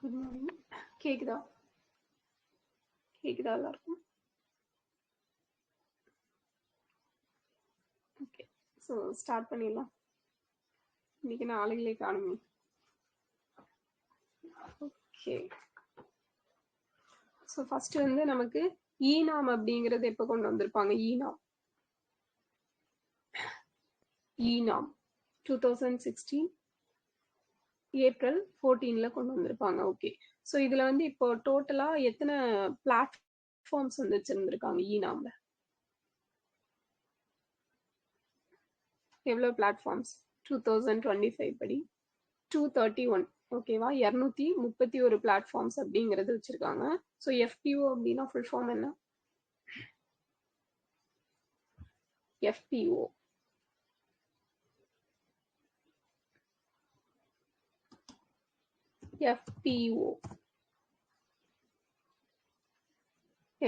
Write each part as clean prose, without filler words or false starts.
Good morning. கேக்குதா கேக்குதா எல்லாருக்கும்? ஓகே, ஸோ ஸ்டார்ட் பண்ணிடலாம். இன்னைக்கு நான் ஆளுங்களே காணுமே. ஓகே, ஸோ ஃபர்ஸ்ட் வந்து நமக்கு ஈனாம் அப்படிங்கிறது எப்போ கொண்டு வந்திருப்பாங்க? ஈனாம் 2016 ஏப்ரல் 14ல கொண்டு வந்திருப்பாங்க. ஓகே, ஸோ இதுல வந்து இப்போ டோட்டலா எத்தனை பிளாட்ஃபார்ம்ஸ் வந்து வச்சிருந்திருக்காங்க ஈனாம்ல? எவ்வளோ பிளாட்ஃபார்ம்ஸ் 2025 படி? 231. ஓகேவா, 231 பிளாட்ஃபார்ம்ஸ் அப்படிங்கிறது வச்சிருக்காங்க. ஸோ எஃபிஓ அப்படின்னா ஃபுல் ஃபார்ம் என்ன? FPO FPO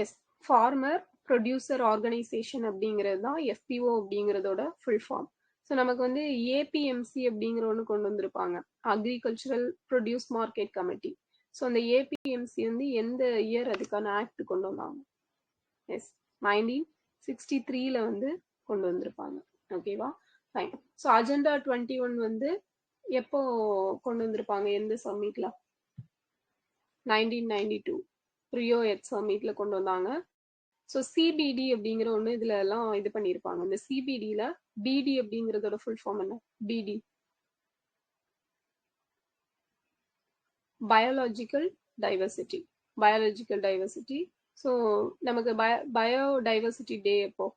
yes, farmer producer organisation அப்படிங்கிறது தான் எஃபிஓ அப்படிங்கிறதோட ஃபுல் ஃபார்ம். ஸோ நமக்கு வந்து ஏபிஎம்சி அப்படிங்கிற ஒன்று கொண்டு வந்திருப்பாங்க, agricultural produce market committee. So அந்த ஏபிஎம்சி வந்து எந்த இயர் அதுக்கான ஆக்ட் கொண்டு வந்தாங்க? எஸ், 1963ல வந்து கொண்டு வந்திருப்பாங்க. ஓகேவா, ஃபைன். ஸோ அஜெண்டா 21 வந்து எப்போ கொண்டு வந்திருப்பாங்க? எந்த சம்மிட்ல? 1992 ரியோ எர்த் சம்மிட்ல கொண்டு வந்தாங்க. ஸோ சிபிடி அப்படிங்கிற ஒன்று இதுல எல்லாம் இது பண்ணியிருப்பாங்க. இந்த சிபிடியில பிடி அப்படிங்கிறதோட ஃபுல் ஃபார்ம் என்ன? பிடி biological diversity. Biological diversity. So நமக்கு பயோடைவர்சிட்டி டே எப்போ?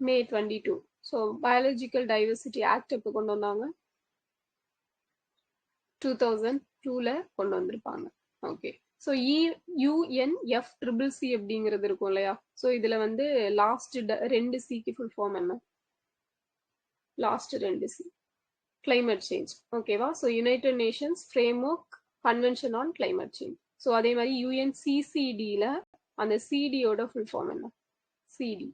May 22. So biological diversity act எப்போ கொண்டு வந்தாங்க? 2002ல கொண்டு வந்திருப்பாங்க. ஓகே, ஸோ UNFCCC அப்படிங்கிறது இருக்கும் இல்லையா? ஸோ இதுல வந்து லாஸ்ட் 2 சிக்கு ஃபுல் ஃபார்ம் என்ன? Last 2 C climate change. ஓகேவா, so united nations framework convention on climate change. So அதே மாதிரி UNCCDல அந்த சிடியோட ஃபுல் ஃபார்ம் என்ன? சிடி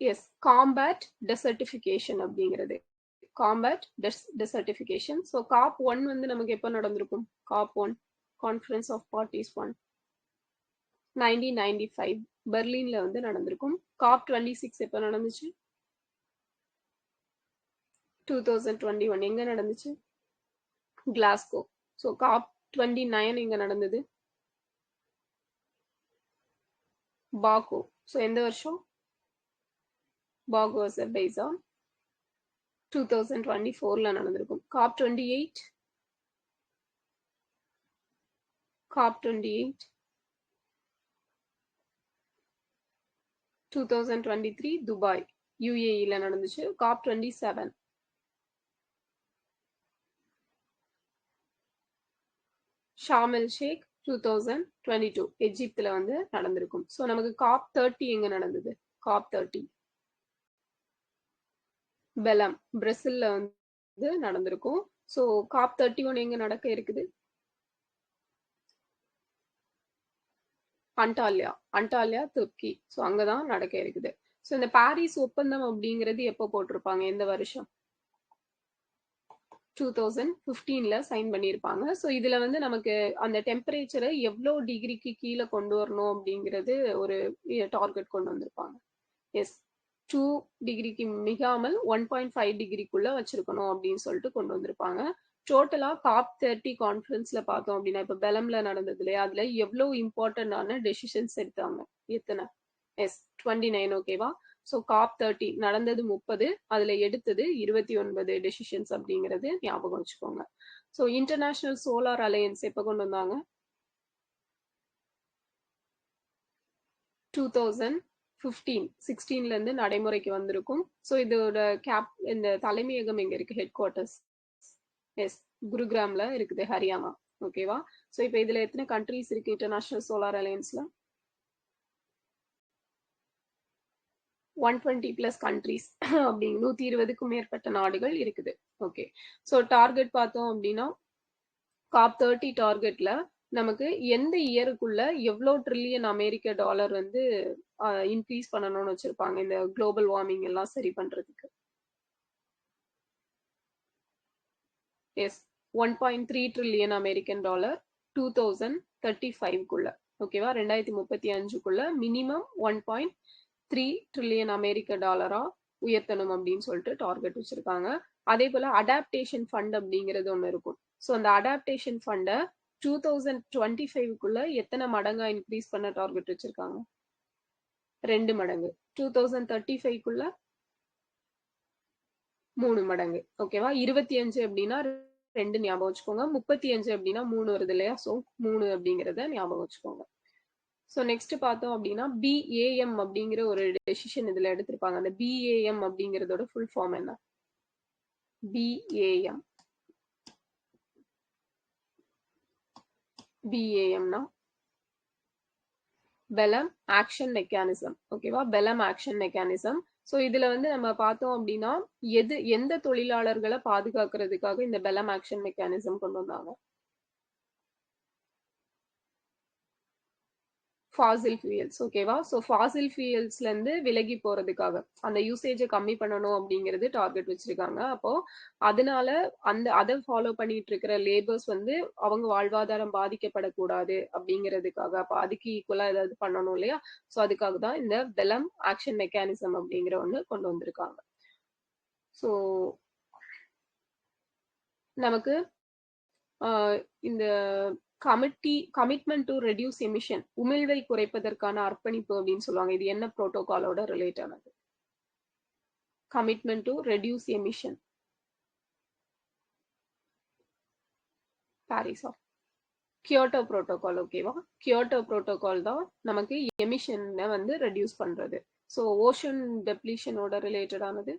எஸ், காம்பேட் டெசர்டிஃபிகேஷன் அப்படிங்கிறது. Combat desertification. ஸோ COP1 வந்து நமக்கு எப்போ நடந்திருக்கும்? COP1 கான்ஃபரன்ஸ் ஆஃப் பார்ட்டிஸ் 1 1995 பெர்லின்ல வந்து நடந்திருக்கும். COP26 எப்போ நடந்துச்சு? 2021 எங்க நடந்துச்சு? கிளாஸ்கோ. ஸோ COP29 எங்க நடந்தது? பாகோ. ஸோ எந்த வருஷம்? பாகோ அசர்பைஜான் 2024ல நடந்திருக்கும். COP28 2023 துபாய் UAEல நடந்துச்சு. COP27 ஷார்ம் எல் ஷேக் 2022 எஜிப்துல வந்து நடந்திருக்கும். ஸோ நமக்கு COP30 எங்க நடந்தது? COP30 பெலம் பிரேசில்ல வந்து நடந்திருக்கும். ஸோ COP31 எங்க நடக்க இருக்குது? அண்டாலியா துர்க்கி. ஸோ அங்கதான் நடக்க இருக்குது. ஸோ இந்த பாரிஸ் ஒப்பந்தம் அப்படிங்கிறது எப்போ போட்டிருப்பாங்க? எந்த வருஷம்? 2015ல சைன் பண்ணியிருப்பாங்க. ஸோ இதுல வந்து நமக்கு அந்த டெம்பரேச்சரை எவ்வளோ டிகிரிக்கு கீழே கொண்டு வரணும் அப்படிங்கிறது ஒரு டார்கெட் கொண்டு வந்திருப்பாங்க. எஸ், 2 டிகிரிக்கு மிகாமல் 1.5 டிகிரிக்குள்ள வச்சிருக்கணும் அப்படின்னு சொல்லிட்டு கொண்டு வந்திருப்பாங்க. டோட்டலா COP30 கான்ஃபரன்ஸ்ல பார்த்தோம் அப்படின்னா, இப்ப பெலம்ல நடந்தது இல்லையா, அதுல எவ்வளவு இம்பார்ட்டன்டான டெசிஷன்ஸ் எடுத்தாங்க? எத்தனை? எஸ், 29. ஓகேவா, ஸோ COP30 நடந்தது 30, அதுல எடுத்தது 29 டெசிஷன்ஸ் அப்படிங்கிறது ஞாபகம் வச்சுக்கோங்க. ஸோ இன்டர்நேஷனல் சோலார் அலையன்ஸ் எப்போ கொண்டு வந்தாங்க? 2016ல இருந்து நடைமுறைக்கு வந்திருக்கும். ஸோ இதோட இந்த தலைமையகம் எங்க இருக்கு? ஹெட் குவார்ட்டர்ஸ் எஸ், குருகிராம்ல இருக்குது, ஹரியானா. ஓகேவா, ஸோ இப்போ இதுல எத்தனை கண்ட்ரிஸ் இருக்கு இன்டர்நேஷனல் சோலார் அலையன்ஸ்ல? 120+ கண்ட்ரிஸ் அப்படி 120க்கும் மேற்பட்ட நாடுகள் இருக்குது. ஓகே, ஸோ டார்கெட் பார்த்தோம் அப்படின்னா COP30 டார்கெட்ல நமக்கு எந்த இயருக்குள்ள எவ்வளோ ட்ரில்லியன் அமெரிக்க டாலர் வந்து இன்க்ரீஸ் பண்ணணும்னு வச்சிருப்பாங்க இந்த குளோபல் வார்மிங் எல்லாம் சரி பண்றதுக்கு? எஸ், 1.3 ட்ரில்லியன் அமெரிக்கன் டாலர் 2035குள்ள. ஓகேவா? 2035குள்ள மினிமம் 1.3 ட்ரில்லியன் அமெரிக்க டாலரா உயர்த்தணும் அப்படின்னு சொல்லிட்டு டார்கெட் வச்சிருக்காங்க. அதே போல அடாப்டேஷன் ஃபண்ட் அப்படிங்கிறது ஒன்று இருக்கும். ஸோ அந்த அடாப்டேஷன் ஃபண்டை 2025குள்ள எத்தனை மடங்கா இன்க்ரீஸ் பண்ண டார்கெட் வச்சிருக்காங்க? 2 மடங்கு. 2035குள்ள 3 மடங்கு. ஓகேவா? 25 அப்படின்னா 2 ஞாபகம் வச்சுக்கோங்க. 35 அப்படின்னா 3 வருது இல்லையா? ஸோ 3 அப்படிங்கிறத ஞாபகம் வச்சுக்கோங்க. ஸோ நெக்ஸ்ட் பார்த்தோம் அப்படின்னா BAM அப்படிங்கிற ஒரு டெசிஷன் இதுல எடுத்திருப்பாங்க. அந்த BAM அப்படிங்கிறதோட ஃபுல் ஃபார்ம் என்ன? BAMனா பெலம் ஆக்ஷன் மெக்கானிசம். ஓகேவா? பெலம் ஆக்ஷன் மெக்கானிசம். ஸோ இதுல வந்து நம்ம பார்த்தோம் அப்படின்னா எந்த தொழிலாளர்களை பாதுகாக்கிறதுக்காக இந்த பெலம் ஆக்ஷன் மெக்கானிசம் கொண்டு வந்தாங்க? ஃபாசில் ஃபியூயல்ஸ். ஓகேவா? ஸோ ஃபாசில் ஃபியூயல்ஸ்ல இருந்து விலகி போறதுக்காக அந்த யூசேஜை கம்மி பண்ணணும் அப்படிங்கிறது டார்கெட் வச்சிருக்காங்க. அப்போ அதனால அதை ஃபாலோ பண்ணிட்டு இருக்கிற லேபர்ஸ் வந்து அவங்க வாழ்வாதாரம் பாதிக்கப்படக்கூடாது அப்படிங்கிறதுக்காக, அப்போ அதுக்கு ஈக்குவலா ஏதாவது பண்ணணும் இல்லையா? ஸோ அதுக்காக தான் இந்த பெலம் ஆக்ஷன் மெக்கானிசம் அப்படிங்கிற ஒன்று கொண்டு வந்திருக்காங்க. ஸோ நமக்கு இந்த கமிட்மெண்ட் டு ரெடியூஸ் எமிஷன், உமிழ்வை குறைப்பதற்கான அர்ப்பணிப்பு அப்படின்னு சொல்லுவாங்க. இது என்ன புரோட்டோகாலோட ரிலேட் ஆனது? Commitment to reduce emission. பாரிஸா? Kyoto protocol. ஓகேவா? கியோட்டோ புரோட்டோகால் தான் நமக்கு எமிஷனை வந்து ரெடியூஸ் பண்றது. ஸோ ஓஷன் டெப்ளீஷனோட ரிலேட்டட் ஆனது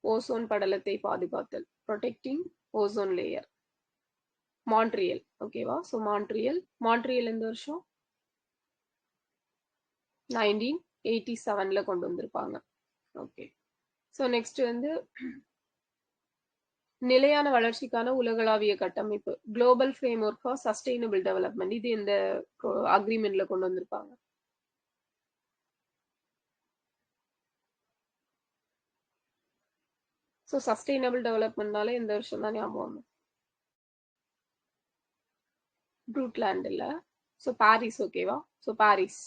ஓசோன் படலத்தை பாதுகாத்தல், ப்ரொடெக்டிங் ஓசோன் லேயர். மான்ட்ரியல். ஓகேவா? ஸோ மான்ட்ரியல் எந்த வருஷம்? 1987ல கொண்டு வந்திருப்பாங்க. ஓகே. ஸோ நெக்ஸ்ட் வந்து நிலையான வளர்ச்சிக்கான உலகளாவிய கட்டமைப்பு, global framework for sustainable development. இது இந்த அக்ரிமெண்ட்ல கொண்டு வந்திருப்பாங்க. ஸோ சஸ்டைனபிள் டெவலப்மெண்ட்னால இந்த வருஷம் தான் ஞாபகம். ப்ரூட்லேண்ட் இல்ல. So Paris. ஓகேவா? So Paris.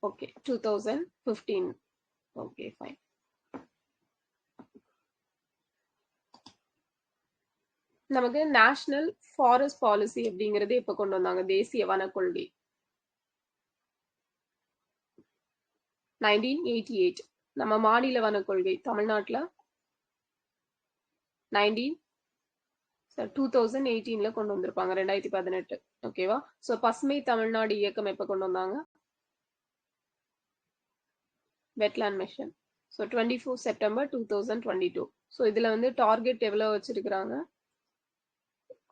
Okay, 2015. Okay, fine. நமக்கு நேஷனல் ஃபாரஸ்ட் பாலிசி அப்படிங்கிறது எப்ப கொண்டு வந்தாங்க? தேசிய வன கொள்கை 1988. நம்ம மாநில வன கொள்கை தமிழ்நாட்டில் 2018ல கொண்டு வந்திருப்பாங்க. 2018. ஓகேவா? ஸோ பசுமை தமிழ்நாடு இயக்கம் எப்ப கொண்டு வந்தாங்க? Wetland mission. So 24 September 2022. So இதுல வந்து டார்கெட் எவ்வளவு வச்சிருக்கிறாங்க?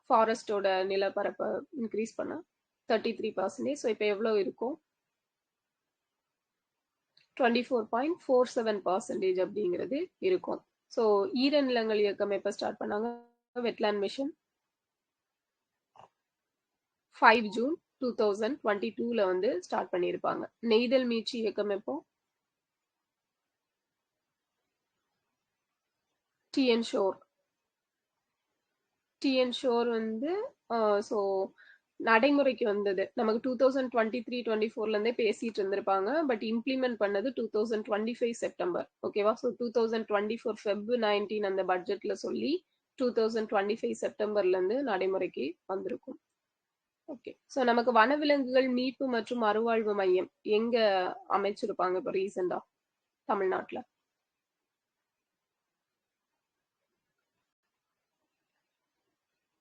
ஃபாரஸ்டோட நிலப்பரப்பை இன்க்ரீஸ் பண்ண 33%. ஸோ இப்போ எவ்வளவு இருக்கும்? 24.47% அப்படிங்கிறது இருக்கும். ஸோ ஈரநிலங்கள் இயக்கம் எப்போ ஸ்டார்ட் பண்ணாங்க? வெட்லேண்ட் மிஷன் 5 ஜூன் 2022ல வந்து ஸ்டார்ட் பண்ணியிருப்பாங்க. நெய்தல் மீட்சி இயக்கம் எப்போ? டிஎன் ஷோர் வந்து ஸோ நடைமுறைக்கு வந்தது நமக்கு 2023-24ல பேசிட்டு இருந்திருப்பாங்க. பட் இம்ப்ளிமெண்ட் பண்ணது 2025 செப்டம்பர். ஓகேவா? ஸோ 2024 Feb 19 அந்த பட்ஜெட்ல சொல்லி 2025 செப்டம்பர்ல இருந்து நடைமுறைக்கு வந்திருக்கும். ஓகே. ஸோ நமக்கு வனவிலங்குகள் மீட்பு மற்றும் மறுவாழ்வு மையம் எங்க அமைச்சிருப்பாங்க இப்போ ரீசெண்டா தமிழ்நாட்டில்?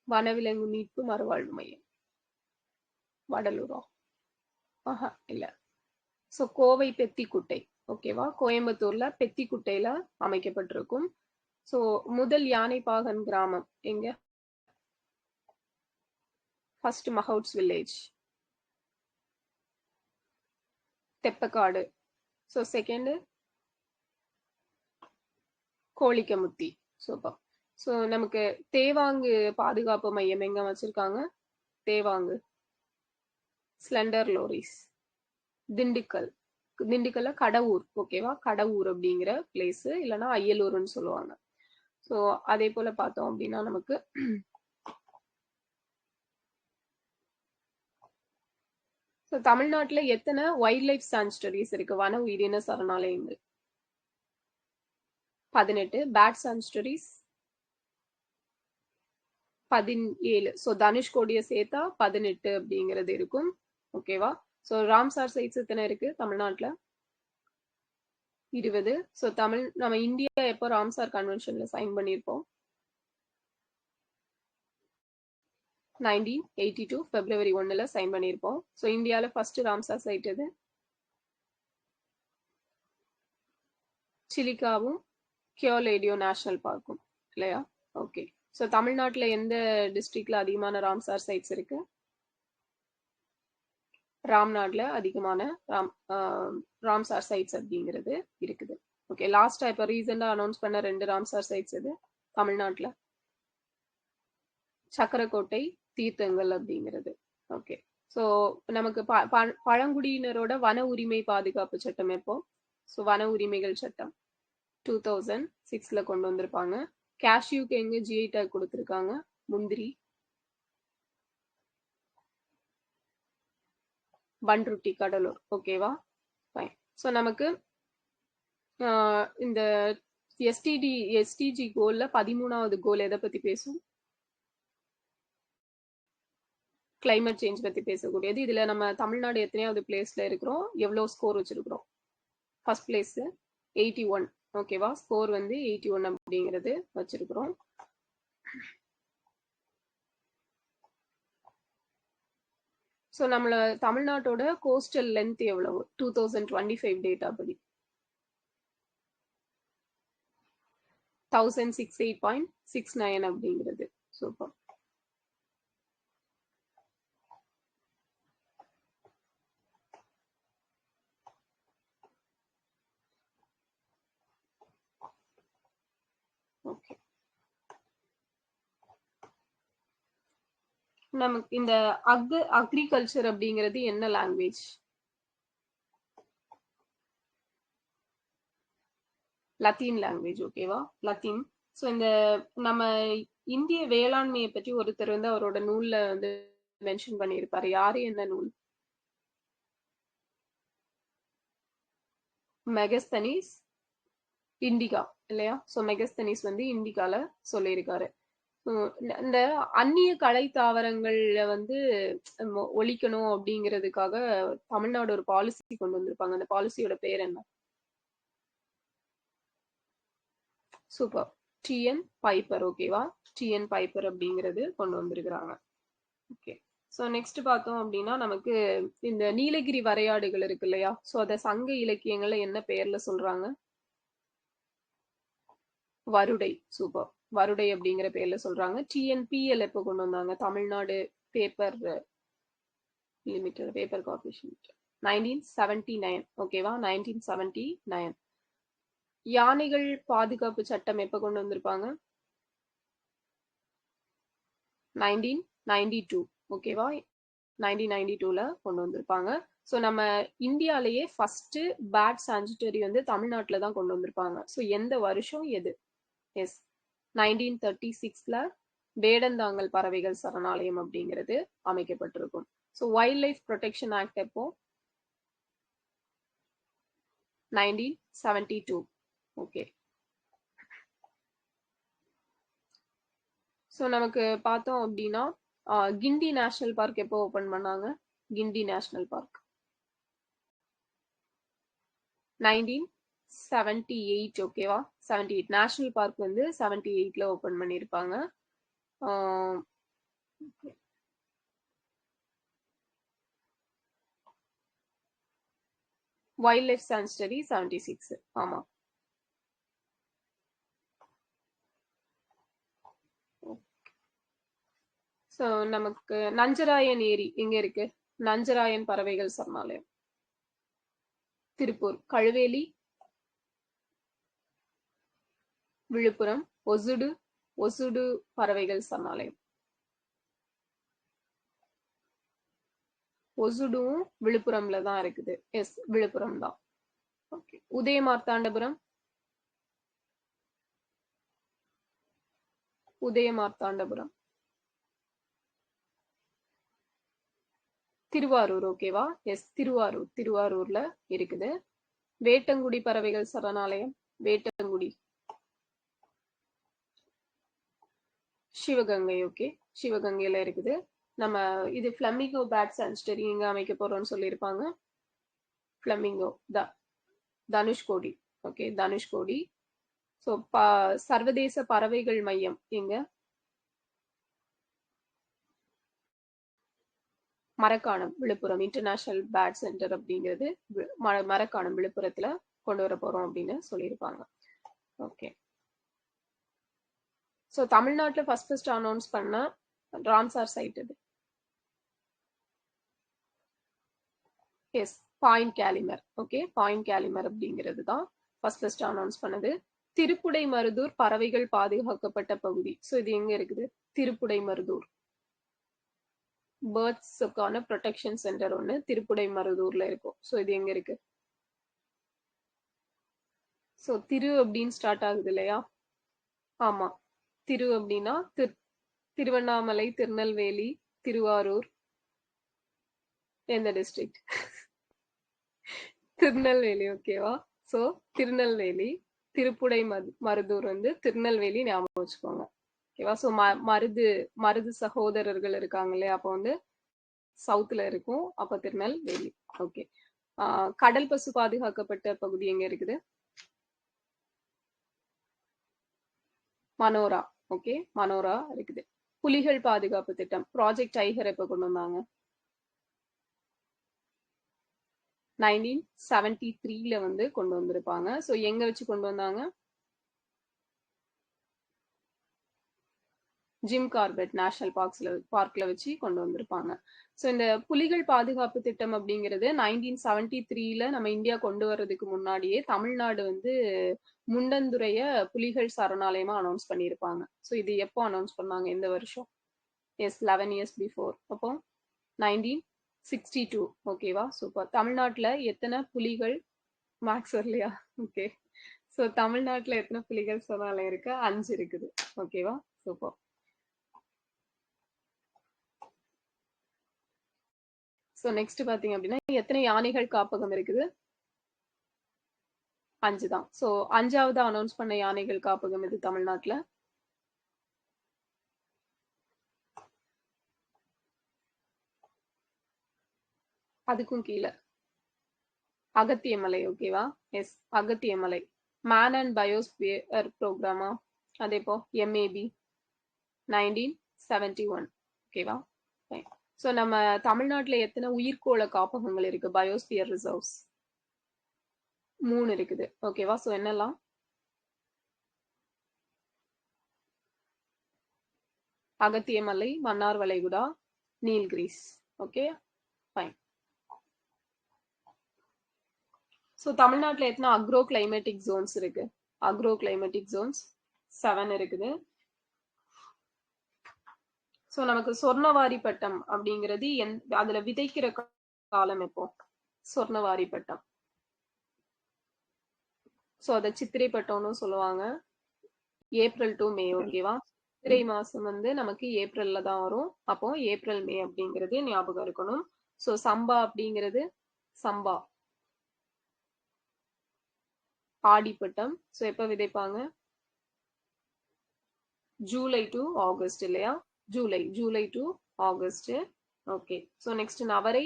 வனவிலங்கு மீட்பு மறுவாழ்வு மையம் வடலூரா? ஆஹா, இல்ல. ஸோ கோவை பெத்திக்குட்டை. ஓகேவா? கோயம்புத்தூர்ல பெத்திக்குட்டையில அமைக்கப்பட்டிருக்கும். ஸோ முதல் யானைப்பாகன் கிராமம் எங்க? First mahouts village Theppakadu. So second Kozhikamuthi. Super. So நமக்கு தேவாங்கு பாதுகாப்பு மையம் எங்க வச்சிருக்காங்க? தேவாங்கு. Slender loris. திண்டுக்கல். திண்டுக்கல்ல கடவுர். ஓகேவா? கடவுர் அப்படிங்கிற பிளேஸ், இல்லைன்னா அய்யலூர்னு சொல்லுவாங்க. ஸோ அதே போல பார்த்தோம் அப்படின்னா நமக்கு ஸோ தமிழ்நாட்டுல எத்தனை வைல்ட் லைஃப் சான்ச்சுரிஸ் இருக்கு? வன உயிரின சரணாலயங்கள். 18. Bad sanctuaries 17. ஸோ தனுஷ்கோடியை சேர்த்தா 18 அப்படிங்கிறது இருக்கும். ஓகேவா? ஸோ ராம்சார் சைட்ஸ் எத்தனை இருக்கு தமிழ்நாட்டுல? 20. ஸோ நம்ம இந்தியா எப்போ ராம்சார் கன்வென்ஷன்ல சைன் பண்ணியிருப்போம்? 1982 February 1ல சைன் பண்ணியிருப்போம். ஸோ இந்தியாவில் ஃபர்ஸ்ட் ராம்சார் சைட் எது? சிலிக்காவும் கியோலேடியோ நேஷனல் பார்க்கும் இல்லையா? ஓகே. ஸோ தமிழ்நாட்டில் எந்த டிஸ்ட்ரிக்ட்ல அதிகமான ராம்சார் சைட்ஸ் இருக்கு? ராம்நாட்ல அதிகமான ராம்சார் சைட்ஸ் அப்படிங்கிறது இருக்குது. ஓகே. லாஸ்டா இப்போ ரீசெண்டா அனௌன்ஸ் பண்ண 2 ராம்சார் சைட்ஸ் எது தமிழ்நாட்டில்? சக்கரக்கோட்டை, தீர்த்தங்கல் அப்படிங்கிறது. ஓகே. ஸோ நமக்கு பழங்குடியினரோட வன உரிமை பாதுகாப்பு சட்டம் எப்போ? ஸோ வன உரிமைகள் சட்டம் 2006ல கொண்டு வந்திருப்பாங்க. கேஷ்யூக்கு எங்க ஜிஐ டேக் கொடுத்துருக்காங்க? முந்திரி, பன்ருட்டி, கடலூர். ஓகேவா? ஃபைன். ஸோ நமக்கு இந்த எஸ்டிஜி கோல்ல 13வது கோல் எதை பத்தி பேசும்? கிளைமேட் சேஞ்ச் பத்தி பேசக்கூடியது. இதுல நம்ம தமிழ்நாடு எத்தனையாவது பிளேஸ்ல இருக்கிறோம்? எவ்வளவு ஸ்கோர் வச்சிருக்கிறோம்? First place 81. ஓகேவா? ஸ்கோர் வந்து 81 அப்படிங்கிறது வச்சிருக்கிறோம். ஸோ நம்மள தமிழ்நாட்டோட கோஸ்டல் லென்த் எவ்வளவு? 2025 டேட்டா படி 1068.69 அப்படிங்கிறது. சூப்பர். ஓகே. நமக்கு இந்த அக்ரிகல்ச்சர் அப்படிங்கிறது என்ன லாங்குவேஜ்? Latin language. ஓகேவா? லத்தீன். ஸோ இந்த நம்ம இந்திய வேளாண்மையை பற்றி ஒருத்தர் வந்து அவரோட நூல்ல வந்து மென்ஷன் பண்ணியிருப்பாரு. யாரு? என்ன நூல்? மெகஸ்தனிஸ் இண்டிகா இல்லையா? ஸோ மெகஸ்தனிஸ் வந்து இண்டிகால சொல்லியிருக்காரு. இந்த அந்நிய கலை தாவரங்கள்ல வந்து ஒழிக்கணும் அப்படிங்கிறதுக்காக தமிழ்நாடு ஒரு பாலிசி கொண்டு வந்திருப்பாங்க. அந்த பாலிசியோட பேர் என்ன? சூப்பர். TN piper. ஓகேவா? டிஎன் பைப்பர் அப்படிங்கிறது கொண்டு வந்திருக்கிறாங்க. ஓகே. ஸோ நெக்ஸ்ட் பார்த்தோம் அப்படின்னா நமக்கு இந்த நீலகிரி வரையாடுகள் இருக்கு இல்லையா? ஸோ அதை சங்க இலக்கியங்கள்ல என்ன பெயர்ல சொல்றாங்க? வருடை. சூப்பர். வருடை அப்படிங்கிற பேர்ல சொல்றாங்க. டிஎன்பிஎல் எப்போ கொண்டு வந்தாங்க? Tamil Nadu paper limited, paper corporation 1979. ஓகேவா? 1979. யானைகள் பாதுகாப்பு சட்டம் எப்ப கொண்டு வந்திருப்பாங்க? 1992. ஓகேவா? 1992ல கொண்டு வந்திருப்பாங்க. ஸோ நம்ம இந்தியாலேயே ஃபர்ஸ்ட் பேட் சான்ச்சுரி வந்து தமிழ்நாட்டில் தான் கொண்டு வந்திருப்பாங்க. ஸோ எந்த வருஷம் எது? எஸ், 1936ல வேடந்தாங்கல் பறவைகள் சரணாலயம் அப்படிங்கிறது அமைக்கப்பட்டிருக்கும். So wild life protection act எப்போ? 1972. ஓகே. ஸோ நமக்கு பார்த்தோம் அப்படின்னா கிண்டி நேஷனல் பார்க் எப்போ ஓபன் பண்ணாங்க? கிண்டி நேஷனல் பார்க் 1978. ஓகேவா? 78. நேஷனல் பார்க் வந்து 78ல ஓபன் பண்ணியிருப்பாங்க. Wild life sanctuary 76. ஆமா. ஸோ நமக்கு நஞ்சராயன் ஏரி எங்க இருக்கு? நஞ்சராயன் பறவைகள் சரணாலயம் திருப்பூர். கழுவேலி விழுப்புரம். ஒசுடு ஒசுடு பறவைகள் சரணாலயம். ஒசுடும் விழுப்புரம்ல தான் இருக்குது. எஸ், விழுப்புரம் தான். ஓகே. உதயமார்த்தாண்டபுரம். உதயமார்த்தாண்டபுரம். திருவாரூர். ஓகேவா? எஸ், திருவாரூர். திருவாரூர்ல இருக்குது. வேட்டங்குடி பறவைகள் சரணாலயம். வேட்டங்குடி. சிவகங்கை. ஓகே, சிவகங்கையில இருக்குது. நம்ம இது பிளமிங்கோ பேட் சான்ச்சுரி எங்க அமைக்க போறோம்னு சொல்லியிருப்பாங்க. Flamingo Dhanushkodi. Okay, Dhanushkodi. So சர்வதேச பறவைகள் மையம் எங்க? Marakkanam, Villupuram. International bird centre அப்படிங்கிறது மரக்காணம், விழுப்புரத்துல கொண்டு வர போறோம் அப்படின்னு சொல்லியிருப்பாங்க. ஓகே. ஸோ தமிழ்நாட்டில் ஃபர்ஸ்ட் அனௌன்ஸ் பண்ண ராம்சார் சைட் இது. Yes, point Calimere. Okay, point Calimere அப்படிங்கிறது தான் ஃபர்ஸ்ட் அனௌன்ஸ் பண்ணது. திருப்புடை மருதூர் பறவைகள் பாதுகாக்கப்பட்ட பகுதி. ஸோ இது எங்க இருக்குது? திருப்புடை மருதூர். பேர்ட்ஸுக்கான ப்ரொடெக்ஷன் சென்டர் ஒன்று திருப்புடை மருதூர்ல இருக்கும். ஸோ இது எங்க இருக்கு? ஸோ திரு அப்படின்னு ஸ்டார்ட் ஆகுது இல்லையா? ஆமா, திரு அப்படின்னா திருவண்ணாமலை, திருநெல்வேலி, திருவாரூர். எந்த டிஸ்ட்ரிக்ட்? திருநெல்வேலி. ஓகேவா? ஸோ திருநெல்வேலி, திருப்புடை மருதூர் வந்து திருநெல்வேலி ஞாபகம் வச்சுக்கோங்க. ஓகேவா? ஸோ மருது சகோதரர்கள் இருக்காங்க இல்லையா? அப்போ வந்து சவுத்துல இருக்கும். அப்ப திருநெல்வேலி. ஓகே. கடல் பசு பாதுகாக்கப்பட்ட பகுதி எங்க இருக்குது? மனோரா. ஓகே, மனோரா இருக்குது. புலிகள் பாதுகாப்பு திட்டம் ப்ராஜெக்ட் டைகர் எப்ப கொண்டு வந்தாங்க? 1973 வந்து கொண்டு வந்திருப்பாங்க. ஸோ எங்க வச்சு கொண்டு வந்தாங்க? ஜிம் கார்பெட் நேஷனல் பார்க்ல வச்சு கொண்டு வந்திருப்பாங்க. ஸோ இந்த புலிகள் பாதுகாப்பு திட்டம் அப்படிங்கிறது 1973 நம்ம இந்தியா கொண்டு வர்றதுக்கு முன்னாடியே தமிழ்நாடு வந்து முண்டந்துறைய புலிகள் சரணாலயமா அனௌன்ஸ் பண்ணியிருப்பாங்க. ஸோ இது எப்போ அனௌன்ஸ் பண்ணாங்க? எந்த வருஷம்? Yes, 11 years before. அப்போ 1962. ஓகேவா? சூப்பர். தமிழ்நாட்டுல எத்தனை புலிகள் மேக்ஸ் வரலையா? ஓகே. ஸோ தமிழ்நாட்டுல எத்தனை புலிகள் சரணாலயம் இருக்கு? 5 இருக்குது. ஓகேவா? சூப்பர். ஸோ நெக்ஸ்ட் பாத்தீங்க அப்படின்னா எத்தனை யானைகள் காப்பகம் இருக்குது? 5 தான். ஸோ 5வது அனௌன்ஸ் பண்ண யானைகள் காப்பகம் இது தமிழ்நாட்டுல? அதுக்கும் கீழே அகத்தியமலை. ஓகேவா? Yes, Agasthiyamalai. Man and biosphere ப்ரோக்ராமா? அதே போ MAB 1971. ஓகேவா? ஸோ நம்ம தமிழ்நாட்டுல எத்தனை உயிர்கோள காப்பகங்கள் இருக்கு? பயோஸ்பியர் ரிசர்வ்ஸ் 3 இருக்குது. ஓகேவா? ஸோ என்னெல்லாம்? அகத்தியமலை, மன்னார் வளைகுடா, நீல்கிரிஸ். Okay, fine. ஸோ தமிழ்நாட்டில் எத்தனை அக்ரோ கிளைமேட்டிக் ஜோன்ஸ் இருக்கு? அக்ரோ கிளைமேட்டிக் ஜோன்ஸ் 7 இருக்குது. ஸோ நமக்கு சொர்ணவாரி பட்டம் அப்படிங்கிறது அதுல விதைக்கிற காலம் எப்போ? சொர்ணவாரி பட்டம். ஸோ அதை சித்திரை பட்டம்னு சொல்லுவாங்க. ஏப்ரல் டு மே. ஓகேவா? சித்திரை மாசம் வந்து நமக்கு ஏப்ரல்ல தான் வரும். அப்போ ஏப்ரல் மே அப்படிங்கிறது ஞாபகம் இருக்கணும். ஸோ சம்பா அப்படிங்கிறது சம்பா ஆடிப்பட்டம். ஸோ எப்ப விதைப்பாங்க? ஜூலை டு ஆகஸ்ட் இல்லையா? July to August. Okay. So next நவரை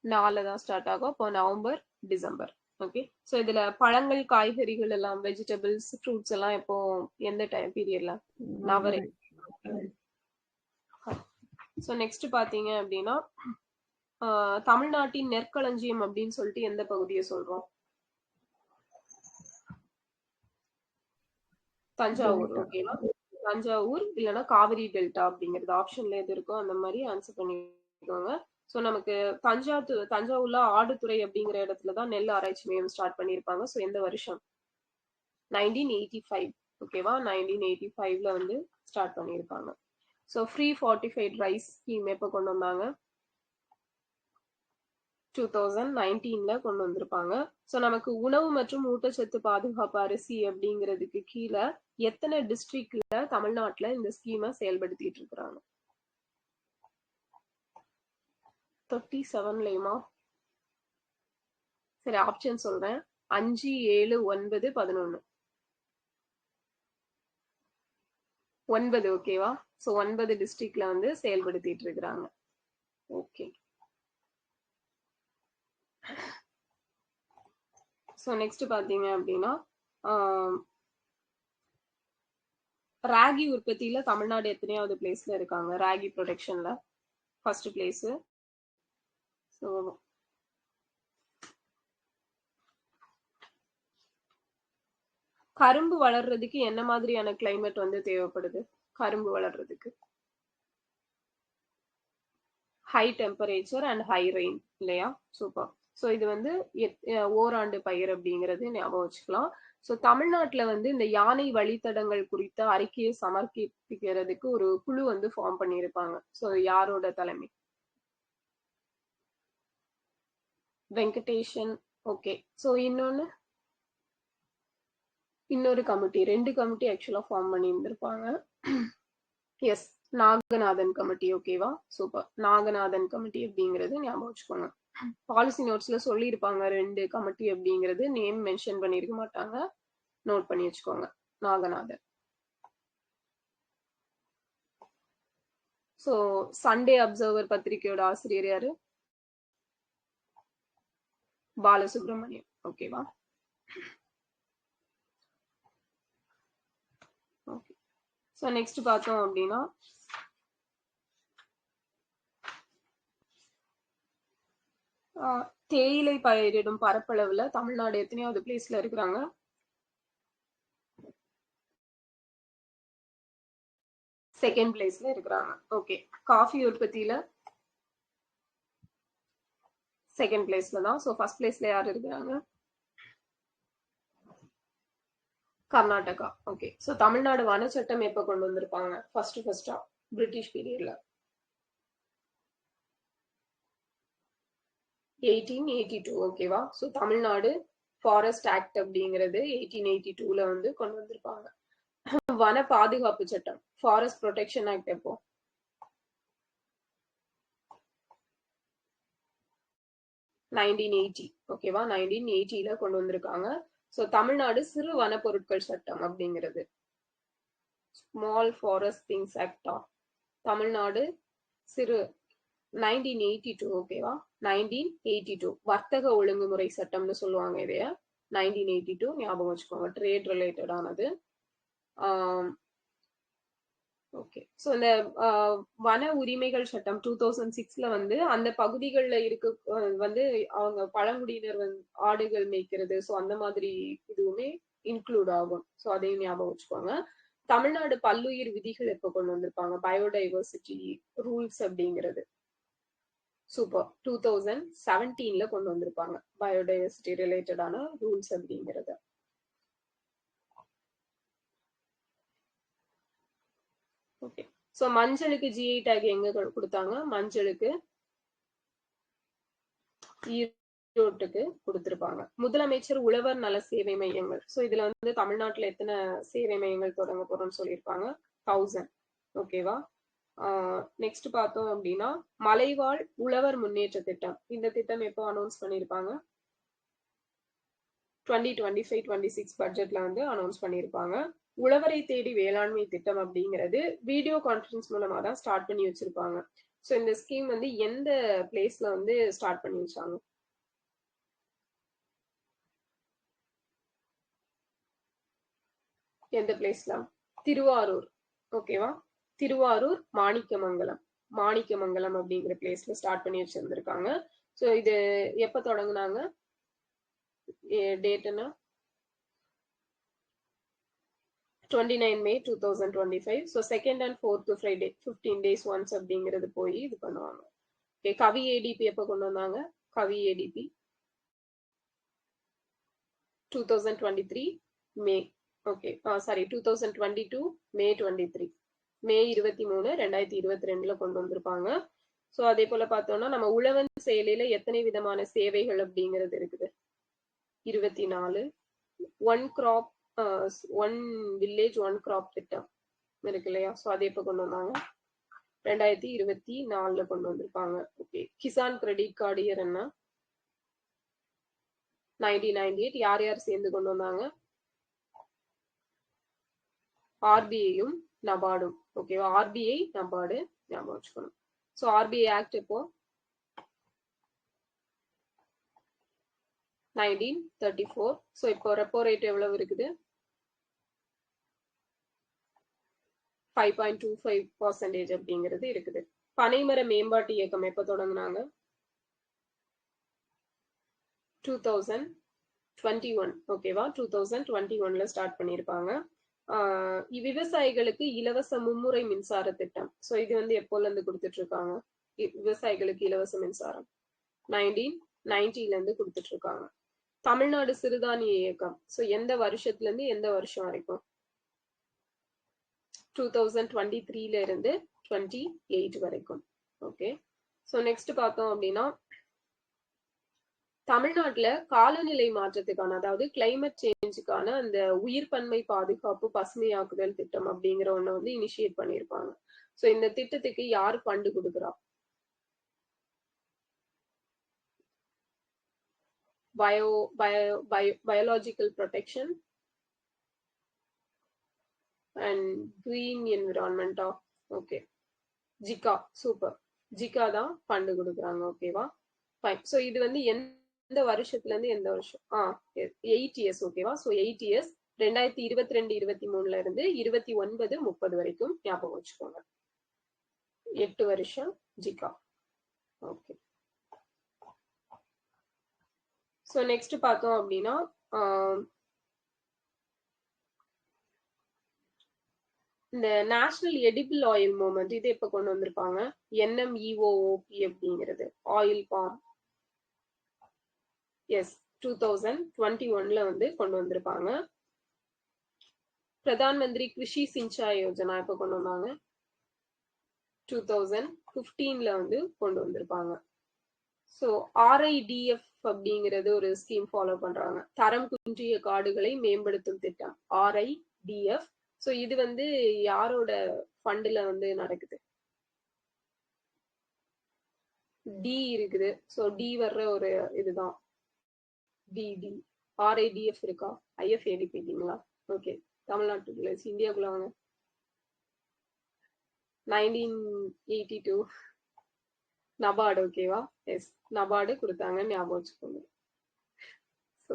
4 தான் ஸ்டார்ட் ஆகும். அப்போ நவம்பர், டிசம்பர். ஓகே. ஸோ இதுல பழங்கள், காய்கறிகள் எல்லாம், வெஜிடபிள்ஸ், ஃப்ரூட்ஸ் எல்லாம் எப்போ, எந்த டைம் பீரியட்ல? நவரை. ஸோ நெக்ஸ்ட் பாத்தீங்க அப்படின்னா தமிழ்நாட்டின் நெற்களஞ்சியம் அப்படின்னு சொல்லிட்டு எந்த பகுதியை சொல்றோம்? தஞ்சாவூர். ஓகேவா? தஞ்சாவூர் இல்லைன்னா காவிரி டெல்டா அப்படிங்கிறது ஆப்ஷன்ல எது இருக்கோ அந்த மாதிரி ஆன்சர் பண்ணிக்கோங்க. ஸோ நமக்கு தஞ்சாவூர்ல ஆடுதுறை அப்படிங்கிற இடத்துல தான் நெல் ஆராய்ச்சி மையம் ஸ்டார்ட் பண்ணியிருப்பாங்க. ஸோ எந்த வருஷம்? 1985 ஓகேவா 1985ல வந்து ஸ்டார்ட் பண்ணியிருக்காங்க. So free fortified rice scheme எப்போ கொண்டு வந்தாங்க? 2019ல கொண்டு வந்திருப்பாங்க. ஸோ நமக்கு உணவு மற்றும் ஊட்டச்சத்து பாதுகாப்பு அரிசி அப்படிங்கிறதுக்கு கீழே எத்தனை டிஸ்ட்ரிக்ட்ல தமிழ்நாட்டுல இந்த ஸ்கீமை செயல்படுத்திட்டு இருக்கிறாங்க? 37லயுமா? சரி, ஆப்ஷன் சொல்றேன். 5, 7, 9, 11. 9 ஓகேவா? ஸோ 9 டிஸ்ட்ரிக்ட்ல வந்து செயல்படுத்திட்டு இருக்கிறாங்க. ஓகே. ஸோ நெக்ஸ்ட் பாத்தீங்க அப்படின்னா ராகி உற்பத்தியில தமிழ்நாடு எத்தனையாவது பிளேஸ்ல இருக்காங்க? ராகி ப்ரொடக்ஷன்ல ஃபர்ஸ்ட் பிளேஸ். ஸோ கரும்பு வளர்றதுக்கு என்ன மாதிரியான கிளைமேட் வந்து தேவைப்படுது? கரும்பு வளர்றதுக்கு high temperature and high rain இல்லையா? சூப்பர். ஸோ இது வந்து ஓராண்டு பயிர் அப்படிங்கிறது ஞாபகம் வச்சுக்கலாம். ஸோ தமிழ்நாட்டில் வந்து இந்த யானை வழித்தடங்கள் குறித்த அறிக்கையை சமர்ப்பிக்கிறதுக்கு ஒரு குழு வந்து ஃபார்ம் பண்ணியிருப்பாங்க. ஸோ யாரோட தலைமை? வெங்கடேஷன். ஓகே. ஸோ இன்னொரு கமிட்டி, 2 கமிட்டி ஆக்சுவலா ஃபார்ம் பண்ணி இருந்திருப்பாங்க. Yes, Naganathan committee. ஓகேவா? சூப்பர். நாகநாதன் கமிட்டி அப்படிங்கிறது ஞாபகம் வச்சுக்கோங்க. பாலிசி நோட்ஸ்ல சொல்லியிருப்பாங்க 2 கமிட்டி அப்படிங்கிறது, நேம் மென்ஷன் பண்ணிருக்க மாட்டாங்க. நோட் பண்ணி வச்சுக்கோங்க. நாகநாதன். ஸோ சண்டே அப்சர்வர் பத்திரிகையோட ஆசிரியர் யாரு? பாலசுப்ரமணியம். ஓகேவா? ஓகே. ஸோ நெக்ஸ்ட் பார்த்தோம் அப்படின்னா தேயிலை பயிரிடும் பரப்பளவுல தமிழ்நாடு எத்தனையாவது பிளேஸ்ல இருக்கிறாங்க? செகண்ட் பிளேஸ்ல இருக்கிறாங்க. ஓகே. காஃபி உற்பத்தியில செகண்ட் பிளேஸ்ல தான். ஸோ ஃபர்ஸ்ட் பிளேஸ்ல யார் இருக்கிறாங்க? கர்நாடகா. ஓகே. ஸோ தமிழ்நாடு வனச்சட்டம் எப்ப கொண்டு வந்திருப்பாங்க? ஃபர்ஸ்டா பிரிட்டிஷ் பீரியட்ல 1882. ஓகேவா? ஸோ தமிழ்நாடு ஃபாரஸ்ட் ஆக்ட் அப்படிங்கிறது 1882ல வந்து கொண்டு வந்திருப்பாங்க. வன பாதுகாப்பு சட்டம் ஃபாரஸ்ட் ப்ரொடெக்ஷன் ஆக்ட் எப்போ? 1980. ஓகேவா? 1980ல கொண்டு வந்திருக்காங்க. ஸோ தமிழ்நாடு சிறு வன பொருட்கள் சட்டம் அப்படிங்கிறது ஸ்மால் ஃபாரஸ்ட் திங்ஸ் ஆக்டா? தமிழ்நாடு சிறு 1982. ஓகேவா? 1982 வர்த்தக ஒழுங்குமுறை சட்டம்னு சொல்லுவாங்க இதைய. 1982 ஞாபகம் வச்சுக்கோங்க. ட்ரேட் ரிலேட்டடானது. ஓகே. ஸோ இந்த வன உரிமைகள் சட்டம் 2006ல வந்து அந்த பகுதிகளில் இருக்க வந்து அவங்க பழங்குடியினர் வந்து ஆடுகள் மேய்க்கிறது, ஸோ அந்த மாதிரி இதுவுமே இன்க்ளூட் ஆகும். ஸோ அதையும் ஞாபகம் வச்சுக்கோங்க. தமிழ்நாடு பல்லுயிர் விதிகள் எப்போ கொண்டு வந்திருப்பாங்க? பயோடைவர்சிட்டி ரூல்ஸ் அப்படிங்கிறது. சூப்பர். 2017ல கொண்டு வந்திருப்பாங்க பயோடைவர்சிட்டி ரிலேட்டடான ரூல்ஸ் அப்படிங்கிறது. ஓகே. ஸோ மஞ்சளுக்கு ஜிஐ டேக் எங்க கொடுத்தாங்க? மஞ்சளுக்கு ஈரோட்டுக்கு கொடுத்திருப்பாங்க. முதலமைச்சர் உழவர் நல சேவை மையங்கள். ஸோ இதுல வந்து தமிழ்நாட்டுல எத்தனை சேவை மையங்கள் தொடங்க போறோம்னு சொல்லியிருப்பாங்க? 1000. ஓகேவா? நெக்ஸ்ட் பார்த்தோம் அப்படின்னா மலைவாழ் உழவர் முன்னேற்ற திட்டம். இந்த திட்டம் எப்போ அனௌன்ஸ் பண்ணியிருப்பாங்க? 2025-26 பட்ஜெட்ல வந்து அனௌன்ஸ் பண்ணியிருப்பாங்க. உழவரை தேடி வேளாண்மை திட்டம் அப்படிங்கிறது வீடியோ கான்ஃபரன்ஸ் மூலமா தான் ஸ்டார்ட் பண்ணி வச்சிருப்பாங்க. ஸோ இந்த ஸ்கீம் வந்து எந்த பிளேஸ்ல வந்து ஸ்டார்ட் பண்ணி வச்சாங்க? எந்த பிளேஸ்ல? திருவாரூர். ஓகேவா? திருவாரூர் மாணிக்கமங்கலம் அப்படிங்கிற பிளேஸ்ல ஸ்டார்ட் பண்ணி வச்சிருந்திருக்காங்க. ஸோ இது எப்ப தொடங்குனாங்க? டேட்னா 29 May 2025. So second and fourth Friday 15 days once அப்படிங்கிறது போய் இது பண்ணுவாங்க. ஓகே. கவி ஏடிபி எப்போ கொண்டு வந்தாங்க? கவி ஏடிபி 2023 மே. ஓகே சாரி 2022 மே 23 மே 23 2022ல கொண்டு வந்திருப்பாங்க. ஸோ அதே போல பார்த்தோம்னா நம்ம உழவன் செயலியில எத்தனை விதமான சேவைகள் அப்படிங்கிறது இருக்குது? 24. One crop one village one crop திட்டம் இருக்கு இல்லையா? ஸோ அதை எப்போ கொண்டு வந்தாங்க? 2024ல கொண்டு வந்திருப்பாங்க. Okay. Kisan credit card year என்ன? 1998. யார் யார் சேர்ந்து கொண்டு வந்தாங்க? ஆர்பிஐயும் நபார்டும். ஓகேவா? ஆர்பிஐ நபார்டு ஞாபகம் வச்சுக்கணும். ஸோ ஆர்பிஐ ஆக்ட் இப்போ 1934. ஸோ இப்போ ரெப்போ ரேட் எவ்வளவு இருக்குது? 5.25% அப்படிங்கிறது இருக்குது. பனைமர மேம்பாட்டு இயக்கம் எப்ப தொடங்கினாங்க? 2021. ஓகேவா? 2021ல ஸ்டார்ட் பண்ணியிருப்பாங்க. விவசாயிகளுக்கு இலவச மும்முறை மின்சார திட்டம். ஸோ இது வந்து எப்போல இருந்து கொடுத்துட்டு இருக்காங்க? விவசாயிகளுக்கு இலவச மின்சாரம் 1990ல இருந்து கொடுத்துட்டு இருக்காங்க. தமிழ்நாடு சிறுதானிய இயக்கம். ஸோ எந்த வருஷத்துல இருந்து எந்த வருஷம் வரைக்கும்? 2023ல இருந்து 28 வரைக்கும். ஓகே. ஸோ நெக்ஸ்ட் பார்த்தோம் அப்படின்னா தமிழ்நாட்டுல காலநிலை மாற்றத்துக்கான அதாவது கிளைமேட் சேஞ்சுக்கான அந்த உயிர்பன்மை பாதுகாப்பு பசுமையாக்குதல் திட்டம் அப்படிங்கிற ஒண்ணு வந்து இனிஷியேட் பண்ணியிருப்பாங்க. ஸோ இந்த திட்டத்துக்கு யார் ஃபண்டு கொடுக்குறா? பயோலாஜிக்கல் ப்ரொடெக்ஷன் அண்ட் கிரீன் என்விரான்மெண்டா? ஓகே. ஜிகா. சூப்பர். ஜிகா தான் ஃபண்டு கொடுக்குறாங்க. ஓகேவா? ஃபைன். ஸோ இது வந்து எந்த வருஷத்துல இருந்து எந்த வருஷம்? 8 இயர்ஸ். ஓகேவா? ஸோ 8 இயர்ஸ் 2022-23ல இருந்து 29-30 வரைக்கும் ஞாபகம் வச்சுக்கோங்க. 8 வருஷம் ஜிகா. ஓகே. ஸோ நெக்ஸ்ட் பார்த்தோம் அப்படின்னா இந்த நேஷனல் எடிபிள் ஆயில் மூவ்மெண்ட் இது எப்ப கொண்டு வந்திருப்பாங்க? NMEOOP அப்படிங்கிறது ஆயில் பாம். எஸ் 2021ல வந்து கொண்டு வந்திருப்பாங்க. பிரதான் மந்திரி கிருஷி சிஞ்சாய் யோஜனா எப்ப கொண்டு வந்தாங்க? 2015ல வந்து கொண்டு வந்திருப்பாங்க. ஸோ RIDF அப்படிங்கிறது ஒரு ஸ்கீம் ஃபாலோ பண்றாங்க. தரம் குன்றிய காடுகளை மேம்படுத்தும் திட்டம் RIDF. ஸோ இது வந்து யாரோட ஃபண்டுல வந்து நடக்குது? டி இருக்குது. ஸோ டி வர்ற ஒரு இதுதான் டிடி. RIDF இருக்கா? IFAD போயிட்டீங்களா? ஓகே. தமிழ்நாட்டுக்குள்ள இந்தியாக்குள்ள வாங்க. 1982 நபார்டு. ஓகேவா? எஸ் நபார்டு கொடுத்தாங்க ஞாபகம் வச்சுக்கோங்க. ஸோ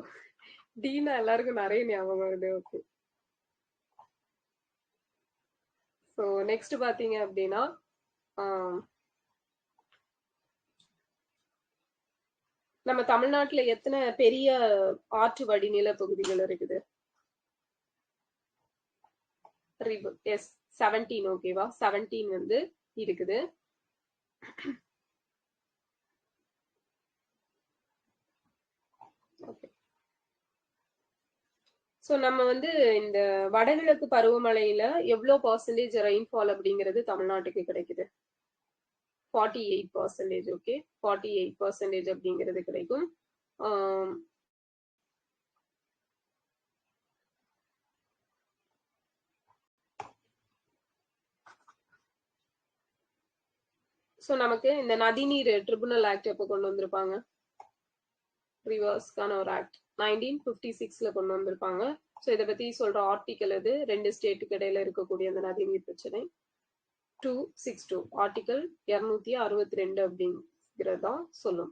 டீனா எல்லாருக்கும் நிறைய ஞாபகம் வருது. ஓகே. ஸோ நெக்ஸ்ட் பாத்தீங்க அப்படின்னா நம்ம தமிழ்நாட்டுல எத்தனை பெரிய ஆற்று வடிநில பகுதிகள் இருக்குது? எஸ் 17. ஓகேவா? 17 வந்து இருக்குது. ஓகே. ஸோ நம்ம வந்து இந்த வடகிழக்கு பருவமழையில எவ்வளோ பர்சன்டேஜ் ரெயின்ஃபால் அப்படிங்கிறது தமிழ்நாட்டுக்கு கிடைக்குது? 48%. ஓகே. 48% அப்படிங்கிறது கிடைக்கும். ஸோ நமக்கு இந்த நதிநீர் ட்ரிபுனல் ஆக்ட் எப்போ கொண்டு வந்திருப்பாங்க? ரிவர்ஸ்க்கான ஒரு ஆக்ட் 1956ல கொண்டு வந்திருப்பாங்க. ஸோ இதை பத்தி சொல்ற ஆர்டிக்கல் இது 2 ஸ்டேட்டுக்கு இடையில இருக்கக்கூடிய அந்த நதிநீர் பிரச்சனை 262 ஆர்டிக்கல் 262 அப்படிங்கிறதா சொல்லும்.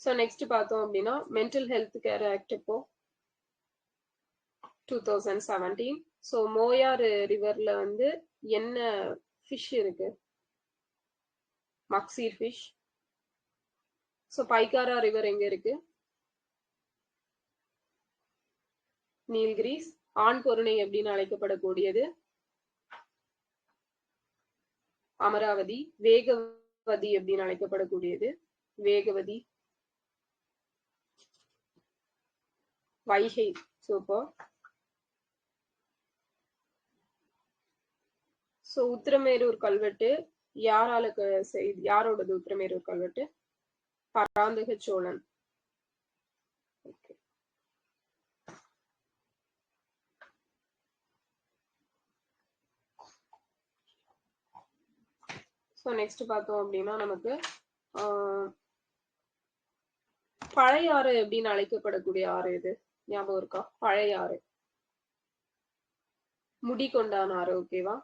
ஸோ நெக்ஸ்ட் பார்த்தோம் அப்படின்னா மென்டல் ஹெல்த் கேர் ஆக்ட் இப்போ 2017. ஸோ மோயார் ரிவர்ல வந்து என்ன ஃபிஷ் இருக்கு? மக்சீர் ஃபிஷ். ஸோ பைக்காரா ரிவர் எங்க இருக்கு? நீல்கிரிஸ். ஆண் பொருணை அப்படின்னு அழைக்கப்படக்கூடியது அமராவதி. வேகவதி அப்படின்னு அழைக்கப்படக்கூடியது வேகவதி, வைகை, சூப்பர். சோ உத்திரமேரூர் கல்வெட்டு யாரோடது உத்திரமேரூர் கல்வெட்டு? பராந்தக சோழன். ஸோ நெக்ஸ்ட் பார்த்தோம் அப்படின்னா நமக்கு பழையாறு அப்படின்னு அழைக்கப்படக்கூடிய ஆறு எது? ஞாபகம் இருக்கா? பழையாறு, முடிகொண்டான் ஆறு. ஓகேவா?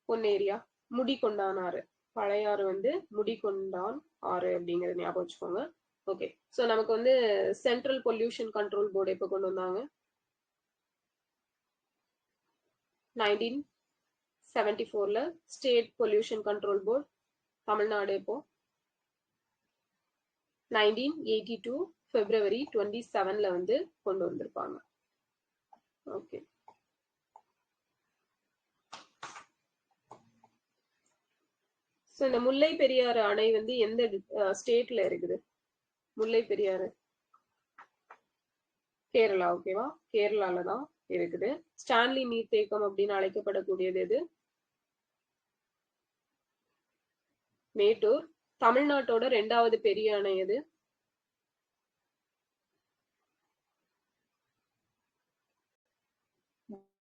பொன்னேரியா, முடிகொண்டான் ஆறு. பழையாறு வந்து முடிகொண்டான் ஆறு அப்படிங்கறது ஞாபகம் வச்சுக்கோங்க. ஓகே. ஸோ நமக்கு வந்து சென்ட்ரல் பொல்யூஷன் கண்ட்ரோல் போர்டு எப்போ கொண்டு வந்தாங்க? 1974ல. State pollution control board Tamil Nadu எப்போ? 1982 February 27ல வந்து கொண்டு வந்திருப்பாங்க. ஓகே. ஸோ இந்த முல்லை பெரியாறு அணை வந்து எந்த ஸ்டேட்ல இருக்குது? முல்லை பெரியாறு கேரளா. ஓகேவா? கேரளால தான் இருக்குது. ஸ்டான்லி நீர்த்தேக்கம் அப்படின்னு அழைக்கப்படக்கூடியது எது? மேட்டூர். தமிழ்நாட்டோட 2வது பெரிய அணை எது?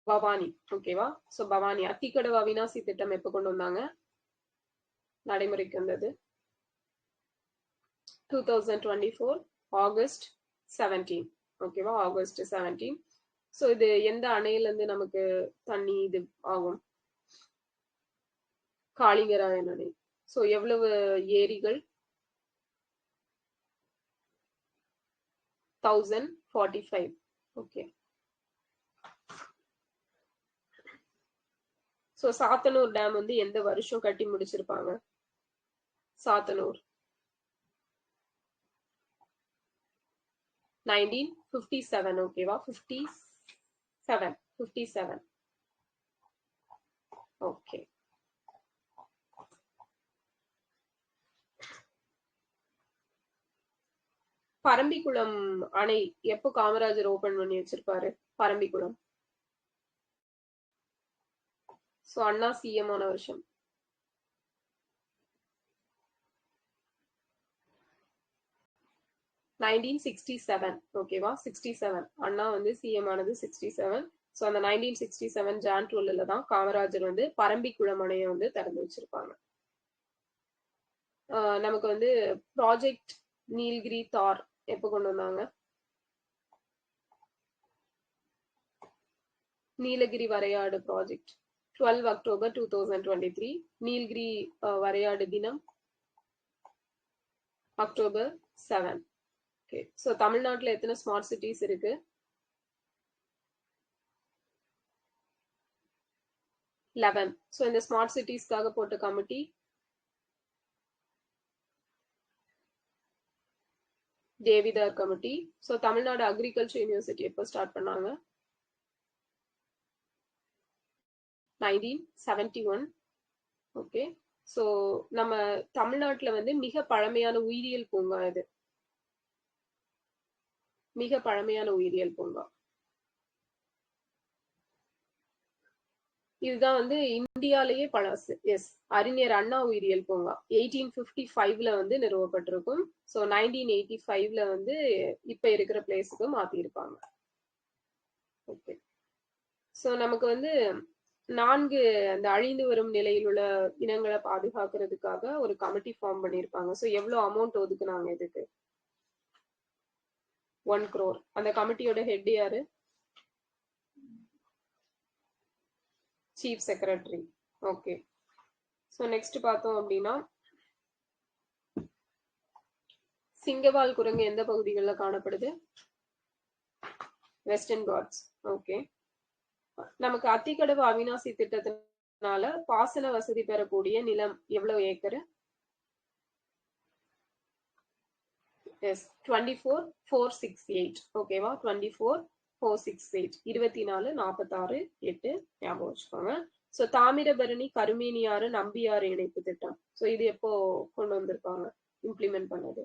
பவானி. ஓகேவா? சோ பவானி. அத்திக்கடவு அவிநாசி திட்டம் எப்ப கொண்டு வந்தாங்க? நடைமுறைக்கு வந்தது 2024 ஆகஸ்ட் 17. ஓகேவா? ஆகஸ்ட் 17. சோ இது எந்த அணையில இருந்து நமக்கு தண்ணி இது ஆகும்? காளிங்கராயன் அணை. சோ எவ்வளவு ஏரிகள்? 1045. ஓகே. சோ சாத்தனூர் டேம் வந்து எந்த வருஷம் கட்டி முடிச்சிருப்பாங்க? சாத்தனூர் 1957. ஓகேவா? 57. ஓகே. பரம்பிக்குளம் அணை எப்போ காமராஜர் ஓபன் பண்ணி வச்சிருப்பாரு? பரம்பிக்குளம். சோ அண்ணா சிஎம் ஆன வருஷம்? 1967. ஓகேவா? 67. அண்ணா வந்து சிஎம் ஆனது 67. ஸோ அந்த 1967 ஜான் 12 தான் காமராஜர் வந்து பரம்பிக்குளம் அணையை வந்து திறந்து வச்சிருப்பாங்க. நமக்கு வந்து ப்ராஜெக்ட் நீல்கிரி தார் எப்போ கொண்டு வந்தாங்க? நீலகிரி வரையாடு ப்ராஜெக்ட் 12 October 2023. நீல்கிரி வரையாடு தினம் October 7. ஓகே. ஸோ தமிழ்நாட்டில் எத்தனை ஸ்மார்ட் சிட்டிஸ் இருக்கு? 11. ஸோ இந்த ஸ்மார்ட் சிட்டிஸ்க்காக போட்ட committee Devidar committee. So Tamil Nadu agriculture university எப்போ ஸ்டார்ட் பண்ணாங்க? 1971. ஓகே. ஸோ நம்ம தமிழ்நாட்டில் வந்து மிக பழமையான உயிரியல் பூங்கா இது? மிக பழமையான உயிரியல் பூங்கா இதுதான் வந்து இந்தியாலேயே பழசு. எஸ், அறிஞர் அண்ணா உயிரியல் பூங்கா 1855ல வந்து நிறுவப்பட்டிருக்கும். ஸோ 1985ல வந்து இப்ப இருக்கிற பிளேஸுக்கு மாத்திருப்பாங்க. ஓகே. ஸோ நமக்கு வந்து 4 அந்த அழிந்து வரும் நிலையில் உள்ள இனங்களை பாதுகாக்கிறதுக்காக ஒரு கமிட்டி ஃபார்ம் பண்ணியிருப்பாங்க. ஸோ எவ்வளவு அமௌண்ட் ஒதுக்குனாங்க இதுக்கு? 1 crore. அந்த கமிட்டியோட ஹெட் யாரு? Chief secretary. Okay. So next பார்த்தோம் அப்படின்னா சிங்கவால் குரங்கு எந்த பகுதிகளில் காணப்படுது? வெஸ்டர்ன் காட்ஸ். ஓகே. நமக்கு அத்திக்கடவு அவிநாசி திட்டத்தினால பாசன வசதி பெறக்கூடிய நிலம் எவ்வளவு ஏக்கர்? எஸ், 24,468. ஓகேவா? 24,468. 24,46,8 ஞாபகம் வச்சுக்கோங்க. ஸோ தாமிரபரணி கருமேனியாறு நம்பியாறு இணைப்பு திட்டம். ஸோ இது எப்போ கொண்டு வந்திருப்பாங்க, இம்ப்ளிமெண்ட் பண்ணது?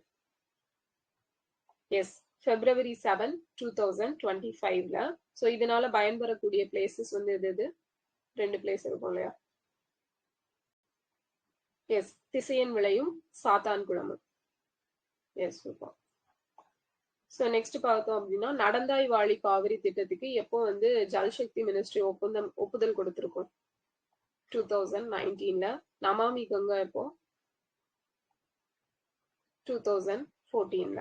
S, February 7, 2025ல. ஸோ இதனால பயன்பெறக்கூடிய பிளேசஸ் வந்து இது ரெண்டு பிளேஸ் இருக்கும் இல்லையா? எஸ், திசையன் விளையும் சாத்தான்குளமும். Yes, super. ஸோ நெக்ஸ்ட் பார்த்தோம் அப்படின்னா, நடந்தாய் வாழி காவிரி திட்டத்துக்கு எப்போ வந்து ஜல்சக்தி மினிஸ்ட்ரி ஒப்புதல் கொடுத்திருக்கும்? 2019ல. நமாமி கங்கா எப்போ? 2014ல.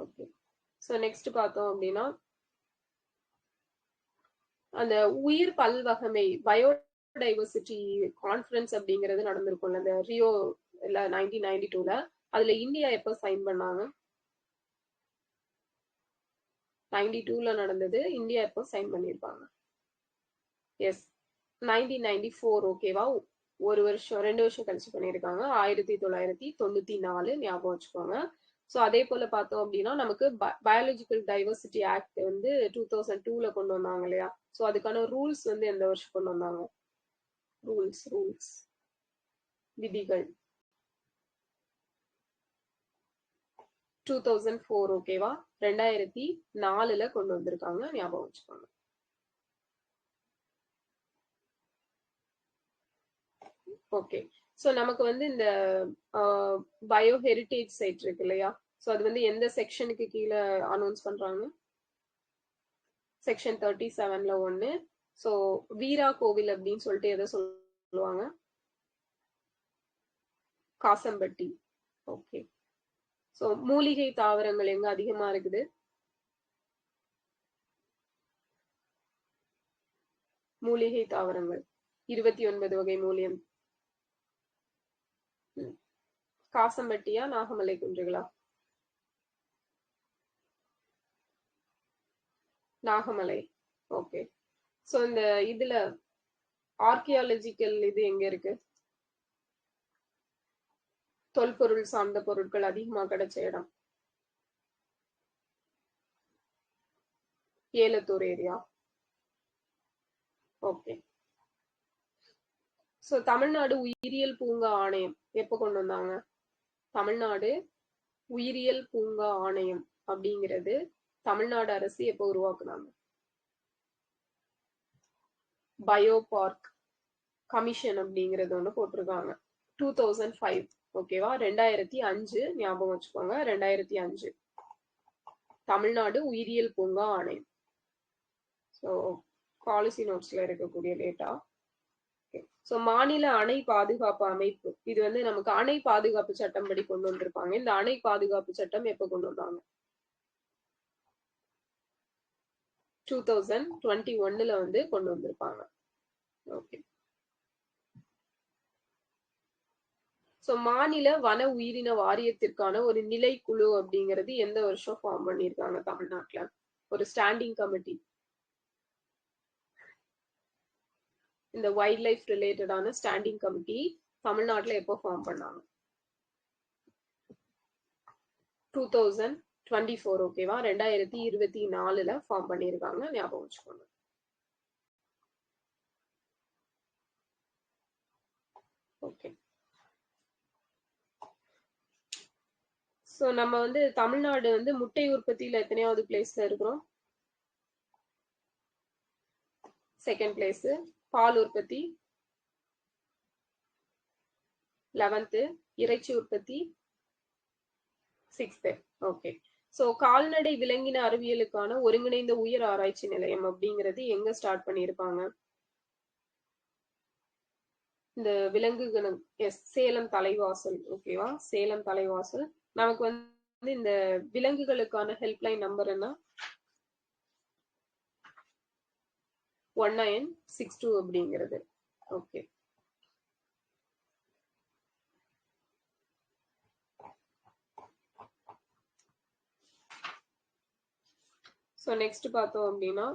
ஓகே. ஸோ நெக்ஸ்ட் பார்த்தோம் அப்படின்னா, அந்த உயிர் பல்வகமை பயோடைவர்சிட்டி கான்ஃபரன்ஸ் அப்படிங்கிறது நடந்திருக்கும்ல, இந்த ரியோ 1992ல. அதுல இந்தியா எப்போ சைன் பண்ணாங்க? 92ல நடந்தது. இந்தியா எப்போ சைன் பண்ணியிருப்பாங்க? எஸ், 1994. ஓகேவா? ஒரு வருஷம் 2 வருஷம் கழிச்சு பண்ணியிருக்காங்க. 1994 ஞாபகம் வச்சுக்கோங்க. ஸோ அதே போல பார்த்தோம் அப்படின்னா, நமக்கு பயாலஜிக்கல் டைவர்சிட்டி ஆக்ட் வந்து 2002ல கொண்டு வந்தாங்க இல்லையா? ஸோ அதுக்கான ரூல்ஸ் வந்து எந்த வருஷம் கொண்டு வந்தாங்க? ரூல்ஸ் விதிகள் 2004. ஓகேவா? 2004ல கொண்டு வந்திருக்காங்க, ஞாபகம் வச்சுக்கோங்க. ஓகே. ஸோ நமக்கு வந்து இந்த பயோ ஹெரிட்டேஜ் சைட் இருக்கு இல்லையா? ஸோ அது வந்து எந்த செக்ஷனுக்கு கீழே அனௌன்ஸ் பண்றாங்க? செக்ஷன் 37ல ஒன்று. ஸோ வீரா கோவில் அப்படின்னு சொல்லிட்டு எதை சொல்லுவாங்க? காசம்பட்டி. ஓகே. ஸோ மூலிகை தாவரங்கள் எங்க அதிகமா இருக்குது? மூலிகை தாவரங்கள் 29 வகை மூலியம். காசம்பட்டியா நாகமலை குன்றுகளா? நாகமலை. ஓகே. ஸோ இந்த இதுல ஆர்கியாலஜிக்கல் இது எங்க இருக்கு? தொல்பொருள் சார்ந்த பொருட்கள் அதிகமா கிடைச்ச இடம் Elathur area. Okay. So Tamil Nadu உயிரியல் பூங்கா ஆணையம் எப்போ கொண்டு வந்தாங்க? தமிழ்நாடு உயிரியல் பூங்கா ஆணையம் அப்படிங்கிறது தமிழ்நாடு அரசு எப்போ உருவாக்குனாங்க? பயோ பார்க் கமிஷன் அப்படிங்கிறது ஒன்று போட்டிருக்காங்க. 2005. ஓகேவா? 2005 ஞாபகம் வச்சுக்கோங்க. 2005 தமிழ்நாடு உயிரியல் பூங்கா ஆணையம். ஸோ பாலிசி நோட்ஸ்ல இருக்கக்கூடிய டேட்டா. ஸோ மாநில அணை பாதுகாப்பு அமைப்பு, இது வந்து நமக்கு அணை பாதுகாப்பு சட்டம் படி கொண்டு வந்திருப்பாங்க. இந்த அணை பாதுகாப்பு சட்டம் எப்போ கொண்டு வந்தாங்க? 2021ல வந்து கொண்டு வந்திருப்பாங்க. ஓகே. ஸோ மாநில வன உயிரின வாரியத்திற்கான ஒரு நிலைக்குழு அப்படிங்கிறது எந்த வருஷம் ஃபார்ம் பண்ணியிருக்காங்க தமிழ்நாட்டில்? ஒரு ஸ்டாண்டிங் கமிட்டி. இந்த வைல்ட் லைஃப் ரிலேட்டடான ஸ்டாண்டிங் கமிட்டி தமிழ்நாட்டில் எப்போ ஃபார்ம் பண்ணாங்க? 2024. ஓகேவா? 2024ல ஃபார்ம் பண்ணியிருக்காங்க, ஞாபகம் வச்சுக்கோங்க. ஓகே. ஸோ நம்ம வந்து தமிழ்நாடு வந்து முட்டை உற்பத்தியில எத்தனையாவது பிளேஸ்ல இருக்கிறோம்? Second place. பால் உற்பத்தி 11th. இறைச்சி உற்பத்தி 6th. ஓகே. ஸோ கால்நடை விலங்கின அறிவியலுக்கான ஒருங்கிணைந்த உயர் ஆராய்ச்சி நிலையம் அப்படிங்கிறது எங்க ஸ்டார்ட் பண்ணியிருப்பாங்க? இந்த விலங்குகள். எஸ், சேலம் தலைவாசல். ஓகேவா? சேலம் தலைவாசல். நமக்கு வந்து இந்த விலங்குகளுக்கான ஹெல்ப்லைன் நம்பர் என்ன? 1962 அப்படிங்கிறது. ஓகே. ஸோ நெக்ஸ்ட் பார்த்தோம் அப்படின்னா,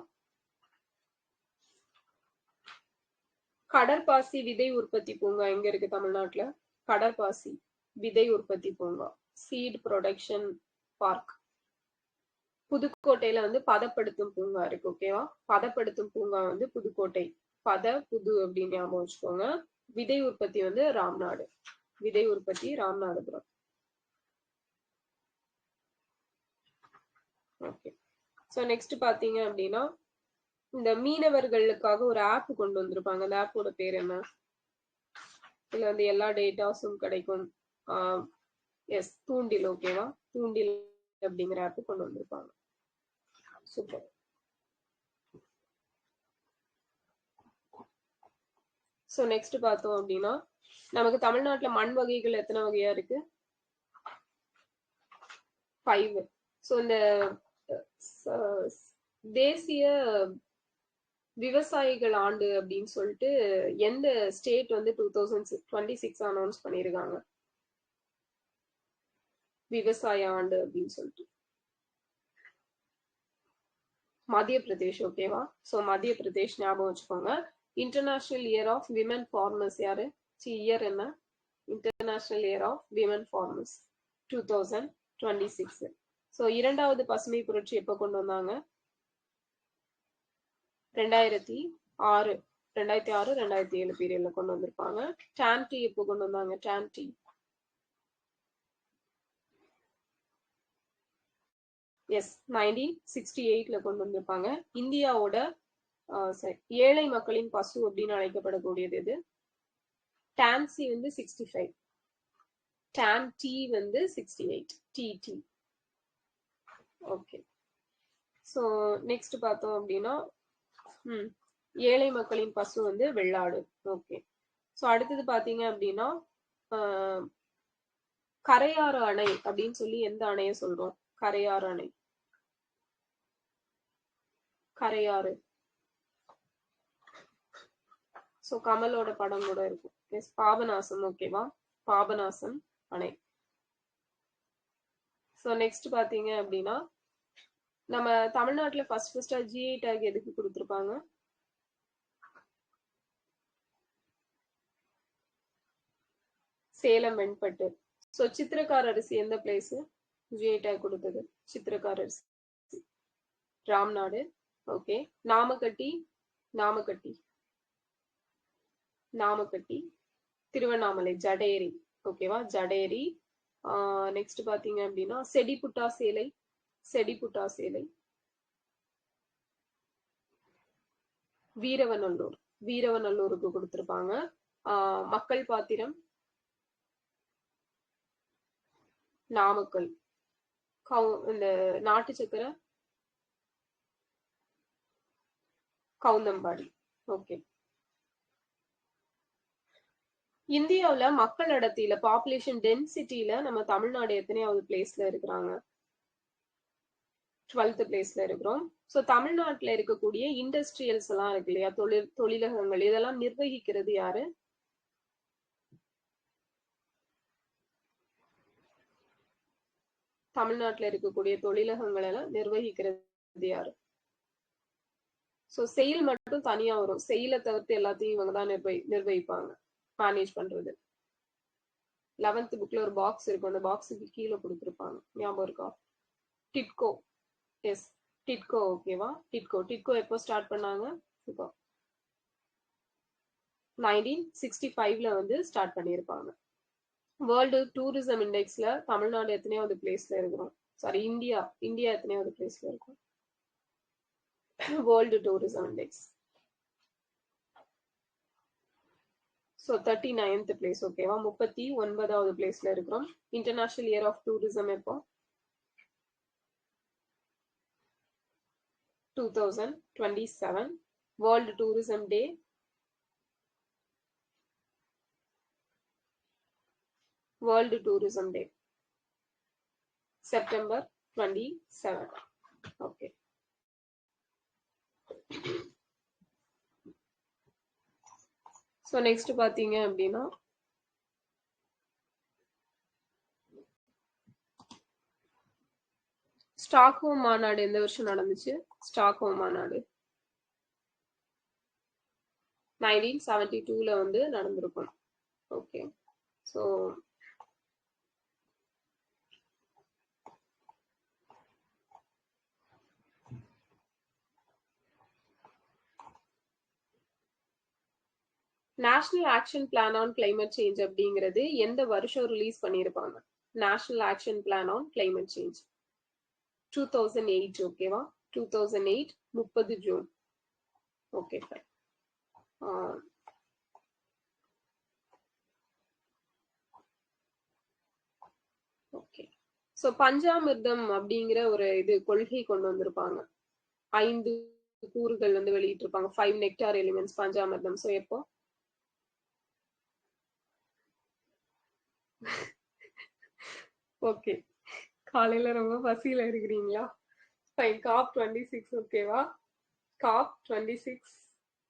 கடற்பாசி விதை உற்பத்தி பூங்கா எங்க இருக்கு தமிழ்நாட்டுல? கடற்பாசி விதை உற்பத்தி பூங்கா, சீட் ப்ரொடக்ஷன் பார்க். புதுக்கோட்டையில வந்து பதப்படுத்தும் பூங்கா இருக்கு. ஓகேவா? பதப்படுத்தும் பூங்கா வந்து புதுக்கோட்டை. புது அப்படின்னு ஞாபகம் வச்சுக்கோங்க. விதை உற்பத்தி வந்து ராம்நாடு. விதை உற்பத்தி ராமநாதபுரம். ஓகே. ஸோ நெக்ஸ்ட் பார்த்தீங்க அப்படின்னா இந்த மீனவர்களுக்காக ஒரு ஆப் கொண்டு வந்திருப்பாங்க. அந்த ஆப்போட பேர் என்ன? இதுல வந்து எல்லா டேட்டாஸும் கிடைக்கும். எஸ், தூண்டில். ஓகேவா? தூண்டில் அப்படிங்கிற ஆப் கொண்டு வந்திருப்பாங்க. சூப்பர். ஸோ நெக்ஸ்ட் பார்த்தோம் அப்படின்னா நமக்கு தமிழ்நாட்டில் மண் வகைகள் எத்தனை வகையா இருக்கு? 5. ஸோ இந்த தேசிய விவசாயிகள் ஆண்டு அப்படின்னு சொல்லிட்டு எந்த ஸ்டேட் வந்து 2026 அனௌன்ஸ் பண்ணியிருக்காங்க? விவசாய ஆண்டு அப்படின்னு சொல்லிட்டு மத்திய பிரதேஷ். ஓகேவா? ஸோ மத்திய பிரதேஷ் ஞாபகம் வச்சுக்கோங்க. International year of women farmers யாரு? இயர் என்ன? International year of women farmers 2026. So இரண்டாவது பசுமை புரட்சி எப்போ கொண்டு வந்தாங்க? 2006 2007 பீரியட்ல கொண்டு வந்திருப்பாங்க. டான் டீ எப்போ கொண்டு வந்தாங்க? டான் டீ எஸ் 1968ல கொண்டு வந்திருப்பாங்க. இந்தியாவோட ஏழை மக்களின் பசு அப்படின்னு அழைக்கப்படக்கூடியது இது. டான்சி வந்து 65, டான் டீ வந்து 68. டி. ஓகே. ஸோ நெக்ஸ்ட் பார்த்தோம் அப்படின்னா ஏழை மக்களின் பசு வந்து வெள்ளாடு. ஓகே. ஸோ அடுத்தது பார்த்தீங்க அப்படின்னா கரையாறு அணை அப்படின்னு சொல்லி எந்த அணையை சொல்றோம்? கரையாறு அணை. கரையாறு. ஸோ கமலோட படம் கூட இருக்கும். எஸ், பாபநாசம். ஓகேவா? பாபநாசம் அணை. ஸோ நெக்ஸ்ட் பார்த்தீங்க அப்படின்னா நம்ம தமிழ்நாட்டில் ஃபர்ஸ்டா ஜிஐ டேக் எதுக்கு கொடுத்துருப்பாங்க? சேலம் வெண்பட்டு. ஸோ சித்திரக்கார அரிசி எந்த பிளேஸ் ஜிஐ டேக் கொடுத்தது? சித்திரக்கார அரிசி ராம்நாடு. ஓகே. நாமக்கட்டி. திருவண்ணாமலை ஜடேரி. ஓகேவா? ஜடேரி. நெக்ஸ்ட் பாத்தீங்க அப்படின்னா செடிப்புட்டா சேலை. வீரவநல்லூருக்கு கொடுத்திருப்பாங்க. மக்கள் பாத்திரம் நாமக்கல். இந்த நாட்டு சக்கரை கவுந்தம்பாடி. ஓகே. இந்தியாவுல மக்கள் அடர்த்தியில பாப்புலேஷன் டென்சிட்டியில நம்ம தமிழ்நாடு எத்தனையாவது பிளேஸ்ல இருக்கிறாங்க? 12th பிளேஸ்ல இருக்கிறோம். ஸோ தமிழ்நாட்டில் இருக்கக்கூடிய இண்டஸ்ட்ரியல்ஸ் எல்லாம் இருக்கு இல்லையா, தொழிலகங்கள், இதெல்லாம் நிர்வகிக்கிறது யாரு? தமிழ்நாட்டில் இருக்கக்கூடிய தொழிலகங்கள் எல்லாம் நிர்வகிக்கிறது யாரு? ஸோ செயல் மட்டும் தனியா வரும். செயலை தவிர்த்து எல்லாத்தையும் இவங்க தான் நிர்வகிப்பாங்க, மேனேஜ் பண்றது. 11th புக்ல ஒரு பாக்ஸ் இருக்கும். அந்த பாக்ஸுக்கு கீழே கொடுத்துருப்பாங்க. ஞாபகம் இருக்கா? டிட்கோ. எஸ், டிட்கோ. ஓகேவா? டிட்கோ எப்போ ஸ்டார்ட் பண்ணாங்க? இப்போ 1965ல வந்து ஸ்டார்ட் பண்ணியிருப்பாங்க. வேர்ல்டு டூரிசம் இண்டெக்ஸ்ல தமிழ்நாடு எத்தனையாவது பிளேஸ்ல இருக்கிறோம்? சாரி, இந்தியா எத்தனையாவது பிளேஸ்ல இருக்கும்? World tourism index. So 39th place. ஓகேவா? 39வது பிளேஸ்ல இருக்கிறோம். இன்டர்நேஷனல் இயர் ஆஃப் டூரிசம் எப்போ? 2027. வேர்ல்டு டூரிசம் டே September 27. ஓகே. ஸோ நெக்ஸ்ட் பாத்தீங்க அப்படின்னா ஸ்டாக்ஹோம் மாநாடு எந்த வருஷம் நடந்துச்சு? ஸ்டாக்ஹோம் மாநாடு 1972ல வந்து நடந்திருக்கும். Okay. So national action plan on climate change அப்படிங்கிறது எந்த வருஷம் ரிலீஸ் பண்ணியிருப்பாங்க? National action plan on climate change 2008 ஓகேவா? 2008 30 June. Okay fine. Okay. So பஞ்சாமிர்தம் அப்படிங்கிற ஒரு இது கொள்கை கொண்டு வந்திருப்பாங்க. 5 கூறுகள் வந்து வெளியிட்டிருப்பாங்க. 5 நெக்டார் எலிமெண்ட்ஸ் பஞ்சாமிர்தம். ஸோ எப்போ? ஓகே. காலையில ரொம்ப பசியில இருக்கிறீங்களா? ஃபைன். காப் 26 ஓகேவா? காப் 26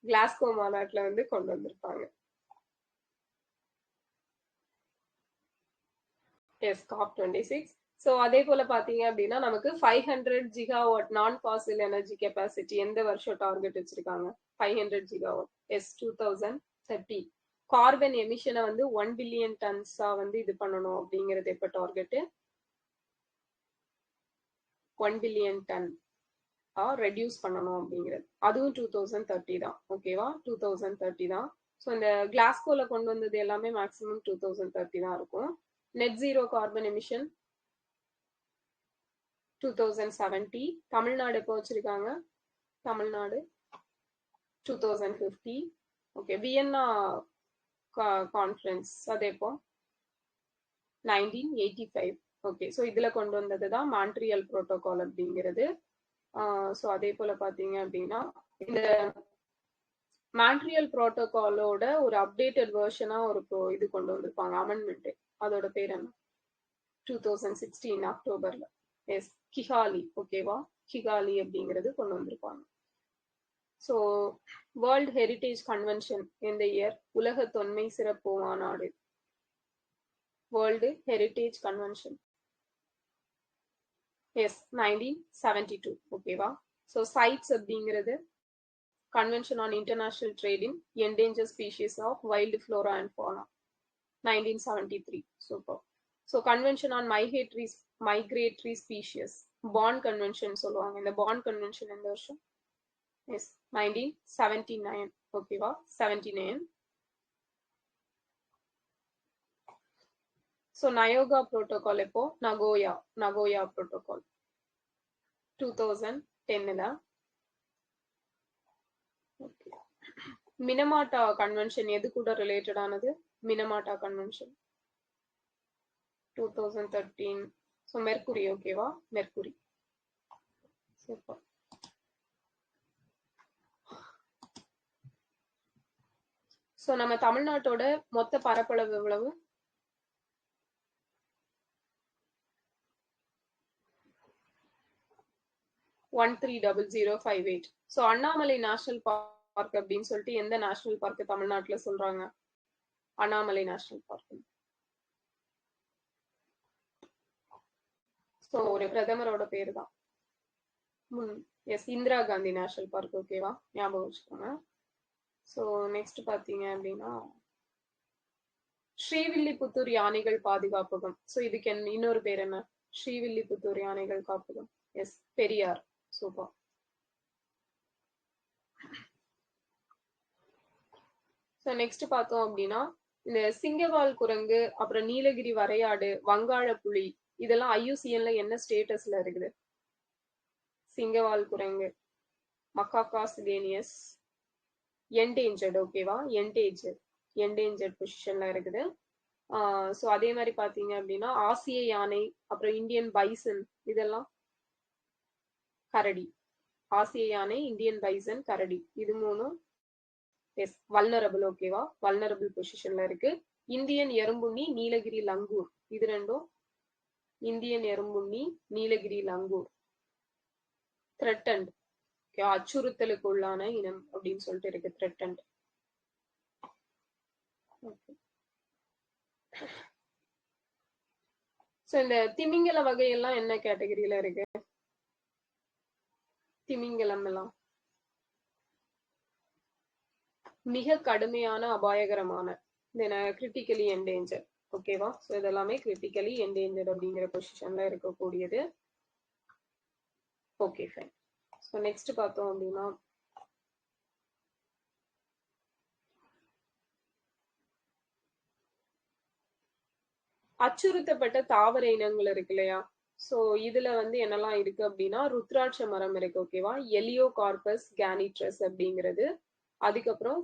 கிளாஸ்கோ மாநாட்டுல வந்து கொண்டு வந்திருப்பாங்க. எஸ், காப் 26. ஸோ அதே போல பாத்தீங்க அப்படின்னா நமக்கு 500 ஜிகாவாட் நான் ஃபாசில் எனர்ஜி கெப்பாசிட்டி எந்த வருஷம் டார்கெட் வச்சிருக்காங்க? 500 ஜிகாவாட். எஸ், 2030. கார்பன் எமிஷனை வந்து 1 பில்லியன் டன்ஸா வந்து இது பண்ணணும் அப்படிங்கிறது எப்ப டார்கெட்? 1 பில்லியன் டன் ரெடியூஸ் பண்ணணும் அப்படிங்கிறது. அதுவும் 2030 தான். ஓகேவா? 2030 தான். ஸோ இந்த கிளாஸ்கோல கொண்டு வந்தது எல்லாமே மேக்ஸிமம் 2030 தான் இருக்கும். Net zero carbon emission 2070. Tamil Nadu எப்போ வச்சிருக்காங்க? தமிழ்நாடு 2050. ஓகே. வியன்னா கான்ஃபரன்ஸ் அது எப்போ? 1985. ஓகே. ஸோ இதுல கொண்டு வந்தது தான் மான்ட்ரியல் புரோட்டோகால் அப்படிங்கிறது. ஸோ அதே போல பாத்தீங்க அப்படின்னா இந்த மான்ட்ரியல் புரோட்டோகாலோட ஒரு அப்டேட்டட் வெர்ஷனா ஒரு இது கொண்டு வந்திருப்பாங்க, அமெண்ட்மெண்ட். அதோட பேர் என்ன? 2016 அக்டோபர்ல. Yes, Kigali. ஓகேவா? கிகாலி அப்படிங்கிறது கொண்டு வந்திருப்பாங்க. ஸோ வேர்ல்ட் ஹெரிட்டேஜ் கன்வென்ஷன் எந்த இயர்? உலக தொன்மை சிறப்பு மாநாடு. World heritage convention. எஸ், 1972. ஓகேவா? ஸோ சைட்ஸ் அப்படிங்கிறது convention on international trade in endanger species of wild flora and fauna. 1973. Super. So convention on migratory species Bonn convention சொல்லுவாங்க. இந்த bond convention எந்த வருஷம்? எஸ், 1979. ஓகேவா? 79. ஸோ நயோகா புரோட்டோகால் எப்போ? Nagoya protocol 2010ல. Okay. Minamata convention எது கூட related ஆனது? Minamata convention 2013. So mercury. ஓகேவா? மெர்குரி. சூப்பர். ஸோ நம்ம தமிழ்நாட்டோட மொத்த பரப்பளவு எவ்வளவு? 130058. ஸோ அண்ணாமலை நேஷனல் பார்க் அப்படின்னு சொல்லிட்டு எந்த நேஷனல் பார்க் தமிழ்நாட்டுல சொல்றாங்க? Annamalai national park. ஸோ ஒரு பிரதமரோட பேரு தான். Yes, Indira Gandhi National Park. ஓகேவா? ஞாபகம் வச்சுக்கோங்க. ஸோ நெக்ஸ்ட் பாத்தீங்க அப்படின்னா ஸ்ரீவில்லிபுத்தூர் யானைகள் பாதுகாப்பகம். ஸோ இதுக்கு இன்னொரு பேர் என்ன? ஸ்ரீவில்லிபுத்தூர் யானைகள் காப்பகம். Yes, Periyar. Super. So next பார்த்தோம் அப்படின்னா இந்த சிங்கவால் குரங்கு, அப்புறம் நீலகிரி வரையாடு, வங்காள புலி, இதெல்லாம் ஐயூசிஎன்ல என்ன ஸ்டேட்டஸ்ல இருக்குது? சிங்கவால் குரங்கு மக்காக்கா சிலேனியஸ் என்டேஞ்சர்ட். ஓகேவா? என்டேஞ்சர்ட் பொசிஷன்ல இருக்குது. ஸோ அதே மாதிரி பாத்தீங்க அப்படின்னா ஆசிய யானை, அப்புறம் இந்தியன் பைசன், இதெல்லாம் கரடி. ஆசிய யானை, இந்தியன் பைசன், கரடி, இது மூணும் எஸ் வல்னரபிள். ஓகேவா? வல்னரபிள் பொசிஷன்ல இருக்கு. இந்தியன் எறும்புண்ணி, நீலகிரி லங்கூர், இது ரெண்டும் இந்தியன் எறும்புண்ணி, நீலகிரி லங்கூர் த்ரெட்டன்ட். அச்சுறுத்தலுக்கு உள்ளான இனம் அப்படின்னு சொல்லிட்டு இருக்கு, த்ரெட்டன்ட். ஸோ இந்த திமிங்கல வகையெல்லாம் என்ன கேட்டகரியில இருக்கு? திமிங்கலம் எல்லாம் மிக கடுமையான அபாயகரமான கிரிட்டிக்கலி என்டேஞ்சர். ஓகேவா? ஸோ இதெல்லாமே கிரிட்டிக்கலி என்டேஞ்சர்ட் அப்படிங்கிற பொசிஷன்ல இருக்கக்கூடியது. Okay fine. ஸோ நெக்ஸ்ட் பார்த்தோம் அப்படின்னா அச்சுறுத்தப்பட்ட தாவர இனங்கள் இருக்கு இல்லையா? ஸோ இதுல வந்து என்னெல்லாம் இருக்கு அப்படின்னா ருத்ராட்ச மரம் இருக்கு, ஓகேவா. எலியோ கார்பஸ் கேனிட்ரஸ் அப்படிங்கிறது. அதுக்கப்புறம்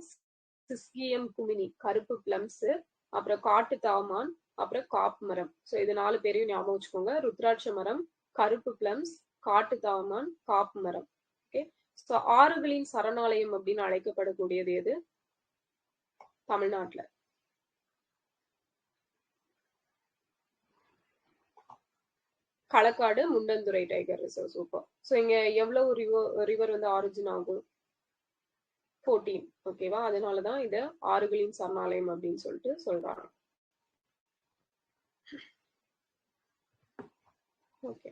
சிஸ்கியம் குமினி கருப்பு பிளம்ஸ், அப்புறம் காட்டு தாமான், அப்புறம் காப் மரம். ஸோ இது 4 பேரையும் ஞாபகம் வச்சுக்கோங்க. ருத்ராட்ச மரம், கருப்பு பிளம்ஸ், காட்டு தாமான், காப் மரம். ஓகே. ஸோ ஆறுகளின் சரணாலயம் அப்படின்னு அழைக்கப்படக்கூடியது எது தமிழ்நாட்டுல? Kalakkad Mundanthurai tiger reserve. Super. So இங்க எவ்வளவு ரிவர் வந்து ஆரிஜின் ஆகும்? 14. ஓகேவா. அதனாலதான் இத ஆறுகளின் சரணாலயம் அப்படின்னு சொல்லிட்டு சொல்றாங்க. ஓகே.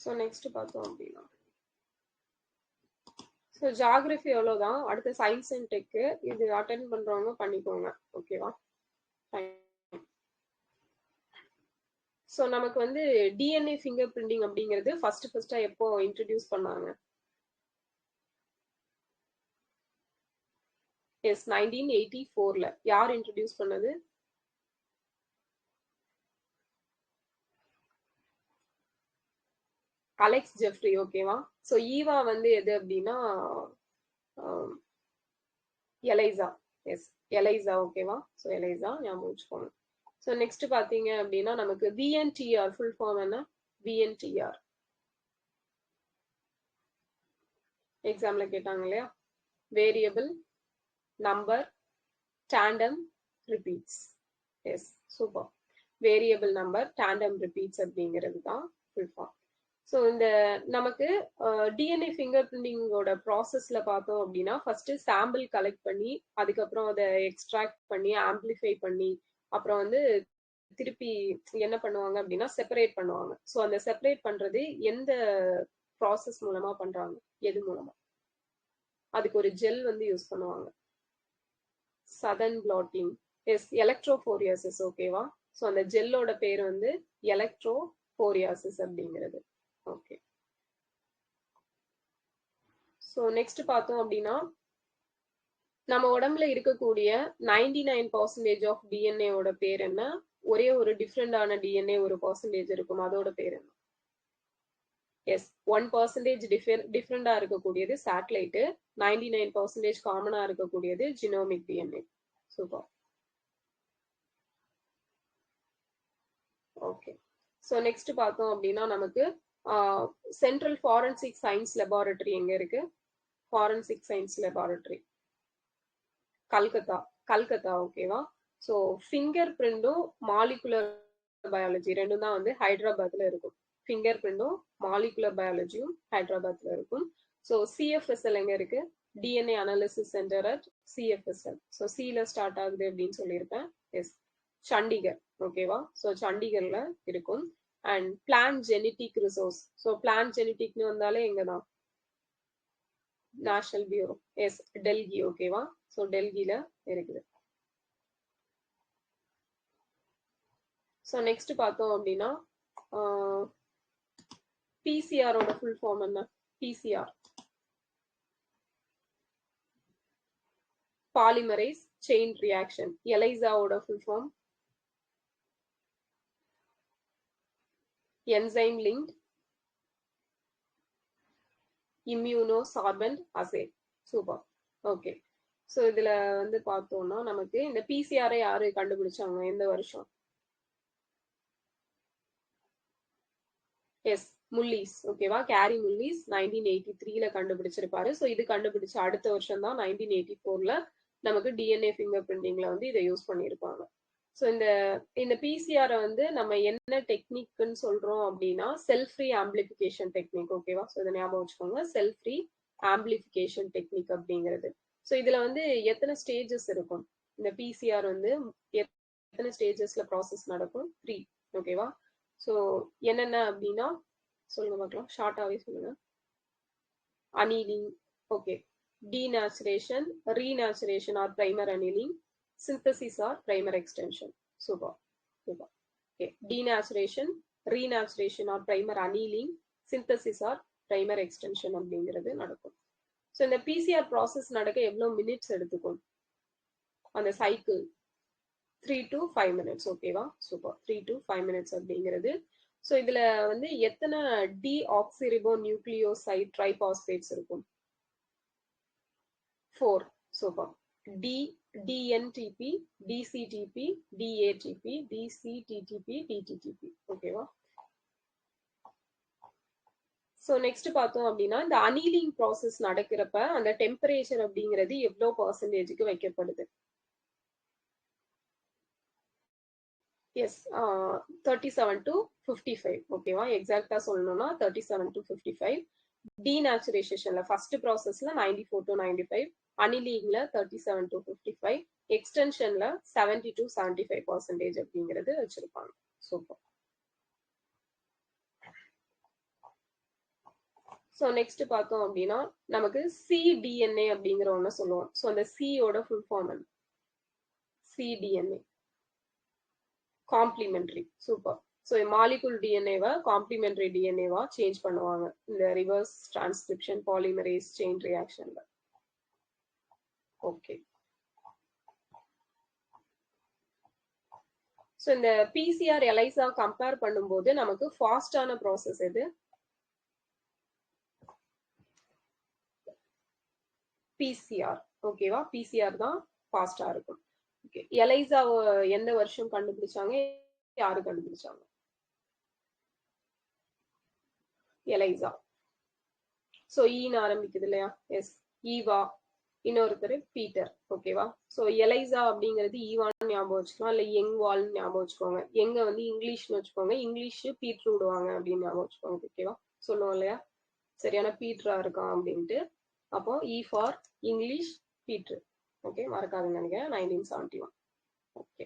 ஸோ நெக்ஸ்ட் பார்த்தோம் அப்படின்னா ஸோ ஜாகிரபி எவ்வளோதான். அடுத்த சயின்ஸ் அண்ட் டெக்கு இது அட்டென்ட் பண்றவங்க பண்ணிக்கோங்க, ஓகேவா. ஸோ நமக்கு வந்து டிஎன்ஏ ஃபிங்கர் பிரிண்டிங் அப்படிங்கிறது ஃபர்ஸ்டா எப்போ இன்ட்ரடியூஸ் பண்ணாங்க? எஸ், 1984ல. யார் இன்ட்ரடியூஸ் பண்ணது? அலெக்ஸ் ஜெஃப்ரி, ஓகேவா. ஸோ ஈவா வந்து எது அப்படின்னா எலைசா. எஸ், எலைசா, ஓகேவா. ஸோ எலைசா ஞாபகம் வச்சுக்கோங்க. ஸோ நெக்ஸ்ட் பாத்தீங்க அப்படின்னா நமக்கு விஎன்டிஆர் ஃபுல் ஃபார்ம் என்ன? விஎன்டிஆர் எக்ஸாம்ல கேட்டாங்க இல்லையா. Variable number tandem repeats. Yes, super. Variable number tandem repeats அப்படிங்கிறது தான் ஃபுல் ஃபார்ம். ஸோ இந்த நமக்கு டிஎன்ஏ ஃபிங்கர் பிரிண்டிங்கோட ப்ராசஸ்ல பார்த்தோம் அப்படின்னா ஃபர்ஸ்ட் சாம்பிள் கலெக்ட் பண்ணி அதுக்கப்புறம் அதை எக்ஸ்ட்ராக்ட் பண்ணி ஆம்பிளிஃபை பண்ணி அப்புறம் வந்து திருப்பி என்ன பண்ணுவாங்க அப்படின்னா செப்பரேட் பண்ணுவாங்க. ஸோ அந்த செப்பரேட் பண்றது எந்த ப்ராசஸ் மூலமா பண்றாங்க? எது மூலமா? அதுக்கு ஒரு ஜெல் வந்து யூஸ் பண்ணுவாங்க, சதன் பிளாட்டிங். எஸ், எலக்ட்ரோஃபோரியாசிஸ், ஓகேவா. ஸோ அந்த ஜெல்லோட பேர் வந்து எலக்ட்ரோஃபோரியாசிஸ் அப்படிங்கிறது. ஓகே. ஸோ நெக்ஸ்ட் பார்த்தோம் அப்படின்னா நம்ம உடம்புல இருக்கக்கூடிய 99% ஆஃப் டிஎன்ஏவோட பேர் என்ன? ஒரே ஒரு டிஃப்ரெண்டான டிஎன்ஏ ஒரு பர்சன்டேஜ் இருக்கும், அதோட பேர் என்ன? எஸ், 1% டிஃப்ரெண்டா இருக்கக்கூடியது சேட்டலைட்டு, 99% காமனா இருக்கக்கூடியது genomic DNA. Super. Okay. So next பார்த்தோம் அப்படின்னா நமக்கு சென்ட்ரல் ஃபாரன்சிக் சயின்ஸ் லெபார்டரி எங்க இருக்கு? ஃபாரன்சிக் சயின்ஸ் லெபார்டரி கல்கத்தா, ஓகேவா. ஸோ ஃபிங்கர் பிரிண்டும் மாலிகுலர் பயாலஜி ரெண்டும் தான் வந்து ஹைதராபாத்ல இருக்கும். ஃபிங்கர் பிரிண்டும் மாலிகுலர் பயாலஜியும் ஹைதராபாத்ல இருக்கும். ஸோ சிஎஃப்எஸ்எல் எங்க இருக்கு? DNA analysis centre at CFSL. So சில ஸ்டார்ட் ஆகுது அப்படின்னு சொல்லியிருப்பேன். எஸ், சண்டிகர், ஓகேவா. ஸோ சண்டிகர்ல இருக்கும். And plant genetic resource. So plant ஜெனட்டிக்னு வந்தாலே எங்க தான்? National bureau. எஸ், டெல்லி, ஓகேவா. ஸோ டெல்லியில இருக்குது. ஸோ நெக்ஸ்ட் பார்த்தோம் அப்படின்னா பிசிஆரோட ஃபுல் ஃபார்ம் என்ன? PCR polymerase chain reaction. எலைசாவோட full form enzyme linked immunosorbent assay. Super. Okay. So இதுல வந்து பார்த்தோம்னா நமக்கு இந்த பிசிஆரை யாரு கண்டுபிடிச்சாங்க? எந்த வருஷம்? எஸ், முல்லிஸ், ஓகேவா. கேரி முல்லிஸ் 1983ல கண்டுபிடிச்சிருப்பாரு. ஸோ இது கண்டுபிடிச்ச அடுத்த வருஷம் தான் 1984ல நமக்கு டிஎன்ஏ ஃபிங்கர் பிரிண்டிங்ல வந்து இதை யூஸ் பண்ணியிருப்பாங்க. ஸோ இந்த பிசிஆரை வந்து நம்ம என்ன டெக்னிக்னு சொல்றோம் அப்படின்னா செல்ஃப் ஃப்ரீ ஆம்பிளிஃபிகேஷன் டெக்னிக், ஓகேவா. ஸோ இதை ஞாபகம் வச்சுக்கோங்க, செல்ஃப் ஃப்ரீ ஆம்பிளிஃபிகேஷன் டெக்னிக் அப்படிங்கிறது. ஸோ இதுல வந்து எத்தனை ஸ்டேஜஸ் இருக்கும்? இந்த பிசிஆர் வந்து எத்தனை ஸ்டேஜஸ்ல ப்ராசஸ் நடக்கும்? 3, ஓகேவா. ஸோ என்னென்ன அப்படின்னா சொல்லுங்க பார்க்கலாம், ஷார்ட்டாவே சொல்லுங்க. Annealing, okay. denaturation, renaturation or primer annealing, synthesis or primer extension. Super. Okay. Denaturation, renaturation or primer annealing, synthesis or primer extension அப்படிங்கிறது நடக்கும். ஸோ இந்த பிசிஆர் ப்ராசஸ் நடக்க எவ்வளோ மினிட்ஸ் எடுத்துக்கும் அந்த சைக்கிள்? 3 to 5 minutes. ஓகேவா? சூப்பர். 3 to 5 minutes அப்படிங்கிறது. ஸோ இதுல வந்து எத்தனை டிஆக்சிரிபோ நியூக்ளியோசைட் ட்ரைபாஸ்பேட்ஸ் இருக்கும்? 4. Super. D dNTP, dCTP, dATP, dCTDP, dTTP. ஓகேவா? ஸோ நெக்ஸ்ட் பார்த்தோம் அப்படின்னா இந்த அனீலிங் ப்ராசஸ் நடக்கிறப்ப அந்த டெம்பரேச்சர் அப்படிங்கிறது எவ்வளோ பர்சன்டேஜுக்கு வைக்கப்படுது? Yes, 37 to 55. ஓகேவா? எக்ஸாக்டா சொல்லணும்னா 37 to 55. டீநேச்சுரைசேஷன்ல ஃபர்ஸ்ட் ப்ராசஸ்ல 94 to 95, அனிலீங்ல 37 to 55, எக்ஸ்டென்ஷன்ல 70 to 75% அப்படிங்கிறது வச்சிருப்பாங்க. சூப்பர். ஸோ நெக்ஸ்ட் பார்த்தோம் அப்படின்னா நமக்கு சிடிஎன்ஏ அப்படிங்கிற ஒன்று சொல்லுவோம். ஸோ அந்த சியோட ஃபுல் ஃபார்ம் என்ன? CDNA complementary. Super. So molecule டிஎன்ஏவை காம்ப்ளிமெண்ட்ரி டிஎன்ஏவா சேஞ்ச் பண்ணுவாங்க இந்த ரிவர்ஸ் டிரான்ஸ்கிரிப்ஷன் பாலிமரேஸ் செயின் ரியாக்ஷன்ல. ஓகே. ஸோ இந்த பிசிஆர் எலைசா கம்பேர் பண்ணும்போது நமக்கு ஃபாஸ்டான ப்ராசஸ் எது? பிசிஆர். ஓகேவா? பிசிஆர் தான் ஃபாஸ்டா இருக்கும். ஓகே. எலைசா எந்த வருஷம் கண்டுபிடிச்சாங்க? யாரு கண்டுபிடிச்சாங்க? எலைசா. ஸோ ஈன்னு ஆரம்பிக்குது இல்லையா? Yes, Eva. இன்னொருத்தர் பீட்டர். ஓகேவா? ஸோ எலைசா அப்படிங்கிறது ஈவான்னு ஞாபகம் வச்சுக்கலாம், இல்லை யங் வால்னு ஞாபகம் வச்சுக்கோங்க. எங்க வந்து இங்கிலீஷ்னு வச்சுக்கோங்க, இங்கிலீஷ் பீட்ரு விடுவாங்க அப்படின்னு ஞாபகம் வச்சுக்கோங்க. ஓகேவா? சொல்லுவோம் இல்லையா சரியான பீட்ரா இருக்கான் அப்படின்ட்டு. அப்போ இ ஃபார் இங்கிலீஷ் பீட்ரு. ஓகே, மறக்காதுன்னு நினைக்கிறேன். 1971. ஓகே.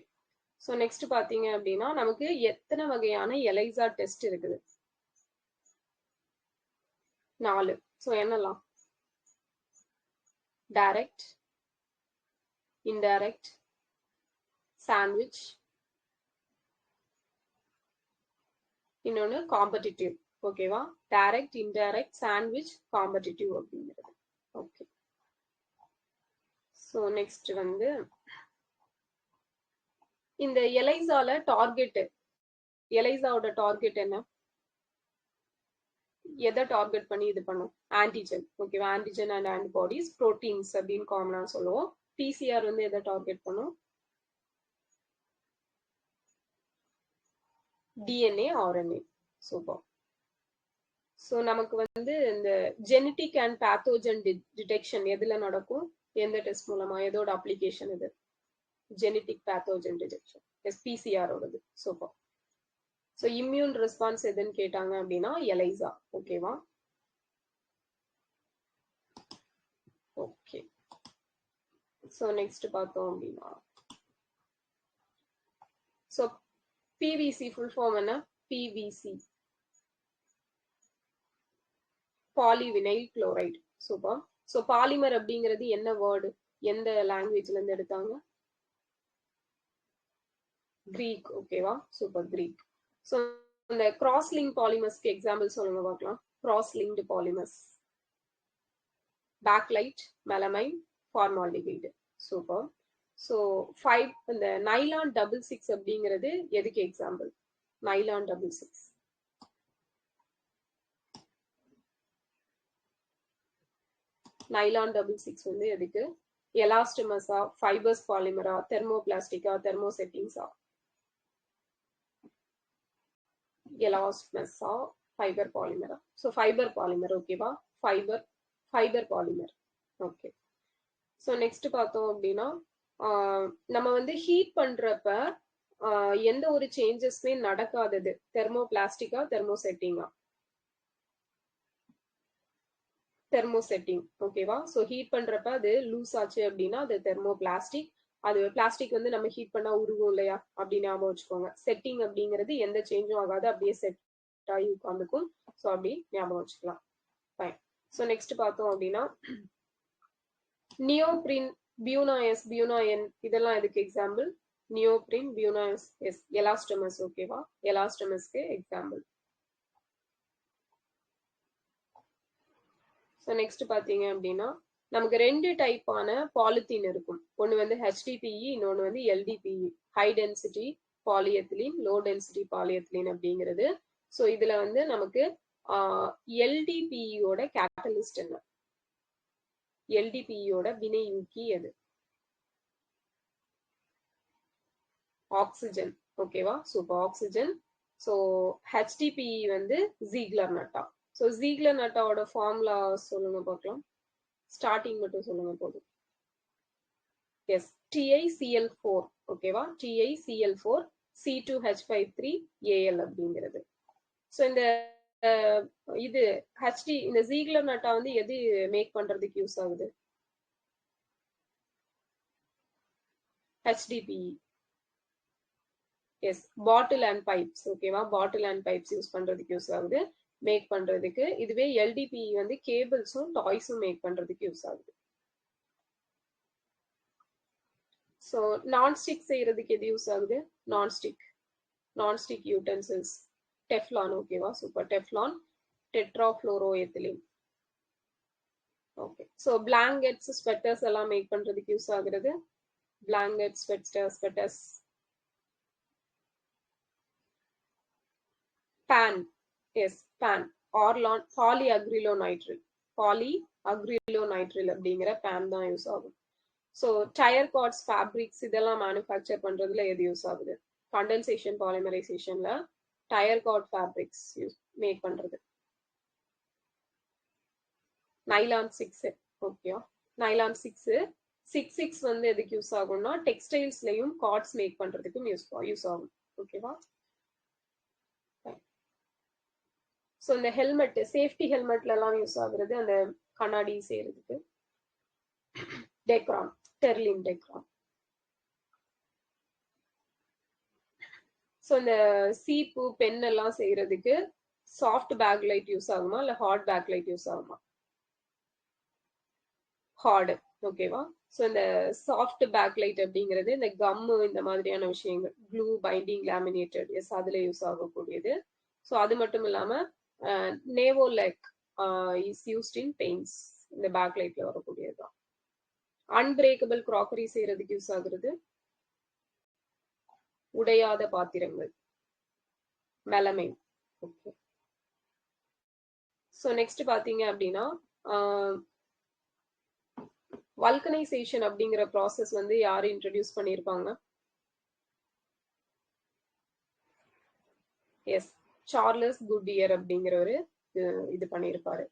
ஸோ நெக்ஸ்ட் பார்த்தீங்க அப்படின்னா நமக்கு எத்தனை வகையான எலைசா டெஸ்ட் இருக்குது? 4. ஸோ என்னலாம்? டைரக்ட், இன்டைரக்ட், சாண்ட்விச், இன்னொன்று காம்படிட்டிவ். ஓகேவா? டைரக்ட், இன்டைரக்ட், சாண்ட்விச், காம்படிட்டிவ் அப்படிங்கிறது. ஓகே. ஸோ நெக்ஸ்ட் வந்து இந்த எலைசால டார்கெட், எலைசாவோட டார்கெட் என்ன? எதை டார்கெட் பண்ணி இது பண்ணும்? ஆன்டிஜென். ஓகேவா? ஆன்டிஜென் அண்ட் ஆன்டிபாடிஸ், ப்ரோட்டீன்ஸ் அப்படின்னு காமனா சொல்லுவோம். பிசிஆர் வந்து எதை டார்கெட் பண்ணும்? DNA, RNA. சூப்பர். ஸோ நமக்கு வந்து இந்த ஜெனட்டிக் அண்ட் பேத்தோஜன் டிடெக்ஷன் எதுல நடக்கும்? எந்த டெஸ்ட் மூலமா? எதோட அப்ளிகேஷன் இது? Genetic pathogen detection. எஸ், பிசிஆரோடது. சூப்பர். ஸோ இம்யூன் ரெஸ்பான்ஸ் எதுன்னு கேட்டாங்க அப்படின்னா எலைசா. ஓகேவா? ஓகே. ஸோ நெக்ஸ்ட் பார்த்தோம் அப்படின்னா ஸோ பிவிசி ஃபுல் ஃபார்ம் என்ன? PVC polyvinyl chloride. Super. So polymer அப்படிங்கிறது என்ன வேர்டு? எந்த லாங்குவேஜ்ல இருந்து எடுத்தாங்க? கிரீக். ஓகேவா? Super, Greek. ஸோ இந்த கிராஸ் லிங்க் பாலிமர்ஸ்க்கு எக்ஸாம்பிள் சொல்லுங்க பார்க்கலாம். Cross linked polymers: bakelite, melamine, formaldehyde. Super. So 5 இந்த நைலான் 66 அப்படிங்கிறது எதுக்கு எக்ஸாம்பிள்? நைலான் 66 நைலான் 66 வந்து எதுக்கு? எலாஸ்டமஸா, fibres பாலிமரா, தெர்மோபிளாஸ்டிக்கா, தெர்மோசெட்டிங்ஸா? எலாஸ்டமஸா, fibre பாலிமரா? So fibre polymer. ஓகேவா? Fibre polymer. Okay. So next பார்த்தோம் அப்படின்னா நம்ம வந்து ஹீட் பண்றப்ப எந்த ஒரு சேஞ்சஸ்மே நடக்காதது தெர்மோபிளாஸ்டிக்கா, தெர்மோசெட்டிங்கா? தெர்மோசெட்டிங். ஓகேவா? ஸோ ஹீட் பண்றப்ப அது லூஸ் ஆச்சு அப்படின்னா அது தெர்மோபிளாஸ்டிக். அது பிளாஸ்டிக் வந்து நம்ம ஹீட் பண்ணா உருகும் இல்லையா? அப்படின்னு ஞாபகம் வச்சுக்கோங்க. செட்டிங் அப்படிங்கிறது எந்த சேஞ்சும் ஆகாது, அப்படியே செட் ஆகி உட்காந்துக்கும். ஸோ அப்படி ஞாபகம் வச்சுக்கலாம். ஃபைன். ஸோ நெக்ஸ்ட் பார்த்தோம் அப்படின்னா நியோப்ரின், பியூனாஎஸ், பியூனாஎன் இதெல்லாம் எதுக்கு எக்ஸாம்பிள்? நியோப்ரின், பியூனாஎஸ், எஸ், எலாஸ்டமஸ். ஓகேவா? எலாஸ்டமஸ்க்கு எக்ஸாம்பிள். ஸோ நெக்ஸ்ட் பார்த்தீங்க அப்படின்னா நமக்கு 2 டைப்பான பாலித்தீன் இருக்கும். ஒன்று வந்து HDPE, இன்னொன்று வந்து LDPE, high density polyethylene, low density polyethylene அப்படிங்கிறது. ஸோ இதுல வந்து நமக்கு LDPEயோட கேட்டலிஸ்ட் என்ன? LDPEயோட வினையூக்கி எது? ஆக்சிஜன். ஓகேவா? Super, oxygen. ஸோ HDPE வந்து ஜீக்லர் நட்டா. ஸோ ஜீக்லர் நட்டாவோட ஃபார்முலா சொல்லுங்க பார்க்கலாம். ஸ்டார்டிங் மட்டும் சொல்லுங்க போதும். S, TiCl4. ஓகேவா? TiCl4 C2H53Al அப்படிங்கிறது. ஸோ இந்த இது இந்த ஜீக்லர் நட்டா வந்து எது மேக் பண்றதுக்கு யூஸ் ஆகுது? HDPE. Yes, bottle and pipes. ஓகேவா? பாட்டில் அண்ட் பைப்ஸ் யூஸ் பண்றதுக்கு யூஸ் ஆகுது, மேக் பண்றதுக்கு. இதுவே LDPE வந்து கேபிள்ஸும் டாய்ஸும் மேக் பண்றதுக்கு யூஸ் ஆகுது. ஸோ நான்ஸ்டிக் செய்யறதுக்கு எது யூஸ் ஆகுது? Nonstick utensils, Teflon. ஓகேவா? Super, Teflon, tetrafluoroethylene. Okay. So blankets, sweaters எல்லாம் மேக் பண்றதுக்கு யூஸ் ஆகுறது blanket, sweaters. PAN. Yes, PAN. Orlon, polyacrylonitrile அப்படிங்கிற பேன் தான் யூஸ் ஆகும். ஸோ டயர் கார்ட்ஸ், ஃபேப்ரிக்ஸ் இதெல்லாம் மேனுஃபேக்சர் பண்றதுல எது யூஸ் ஆகுது? கண்டென்சேஷன் பாலிமரைசேஷன்ல டயர் கார்ட் ஃபேப்ரிக்ஸ் மேக் பண்றது நைலான் 6. ஓகே, நைலான் 6 வந்து எதுக்கு யூஸ் ஆகும்னா டெக்ஸ்டைல்ஸ்லயும் கார்ட்ஸ் மேக் பண்றதுக்கும் யூஸ் ஆகும். ஓகேவா? ஸோ இந்த ஹெல்மெட், சேஃப்டி ஹெல்மெட்ல எல்லாம் யூஸ் ஆகுறது அந்த கண்ணாடி செய்யறதுக்கு டெக்ரான், டெர்லின் டெக்ரான். ஸோ இந்த சீப்பு, பென் எல்லாம் செய்யறதுக்கு சாஃப்ட் பேக் லைட் யூஸ் ஆகுமா இல்ல ஹார்ட் பேக் லைட் யூஸ் ஆகுமா? ஹார்டு. ஓகேவா? ஸோ இந்த சாஃப்ட் பேக் லைட் அப்படிங்கிறது இந்த கம்மு, இந்த மாதிரியான விஷயங்கள், க்ளூ, பைண்டிங், லேமினேட்டட், எஸ், அதுல யூஸ் ஆகக்கூடியது. ஸோ அது மட்டும் இல்லாம நேவோலெக் இஸ் யூஸ்ட் இன் பெயிண்ட்ஸ், இந்த பேக் லைட்ல வரக்கூடியதுதான். அன்பிரேக்கபிள் கிராக்கரி செய்யறதுக்கு யூஸ் ஆகுறது உடையாத பாத்திரங்கள், மெலமைன். ஓகே. ஸோ நெக்ஸ்ட் பாத்தீங்க அப்படின்னா வல்கனைசேஷன் அப்படிங்கிற ப்ராசஸ் வந்து யாரு இன்ட்ரடியூஸ் பண்ணியிருப்பாங்க? எஸ், சார்லஸ் குட்டியர் அப்படிங்கிறவரு இது பண்ணியிருப்பாரு.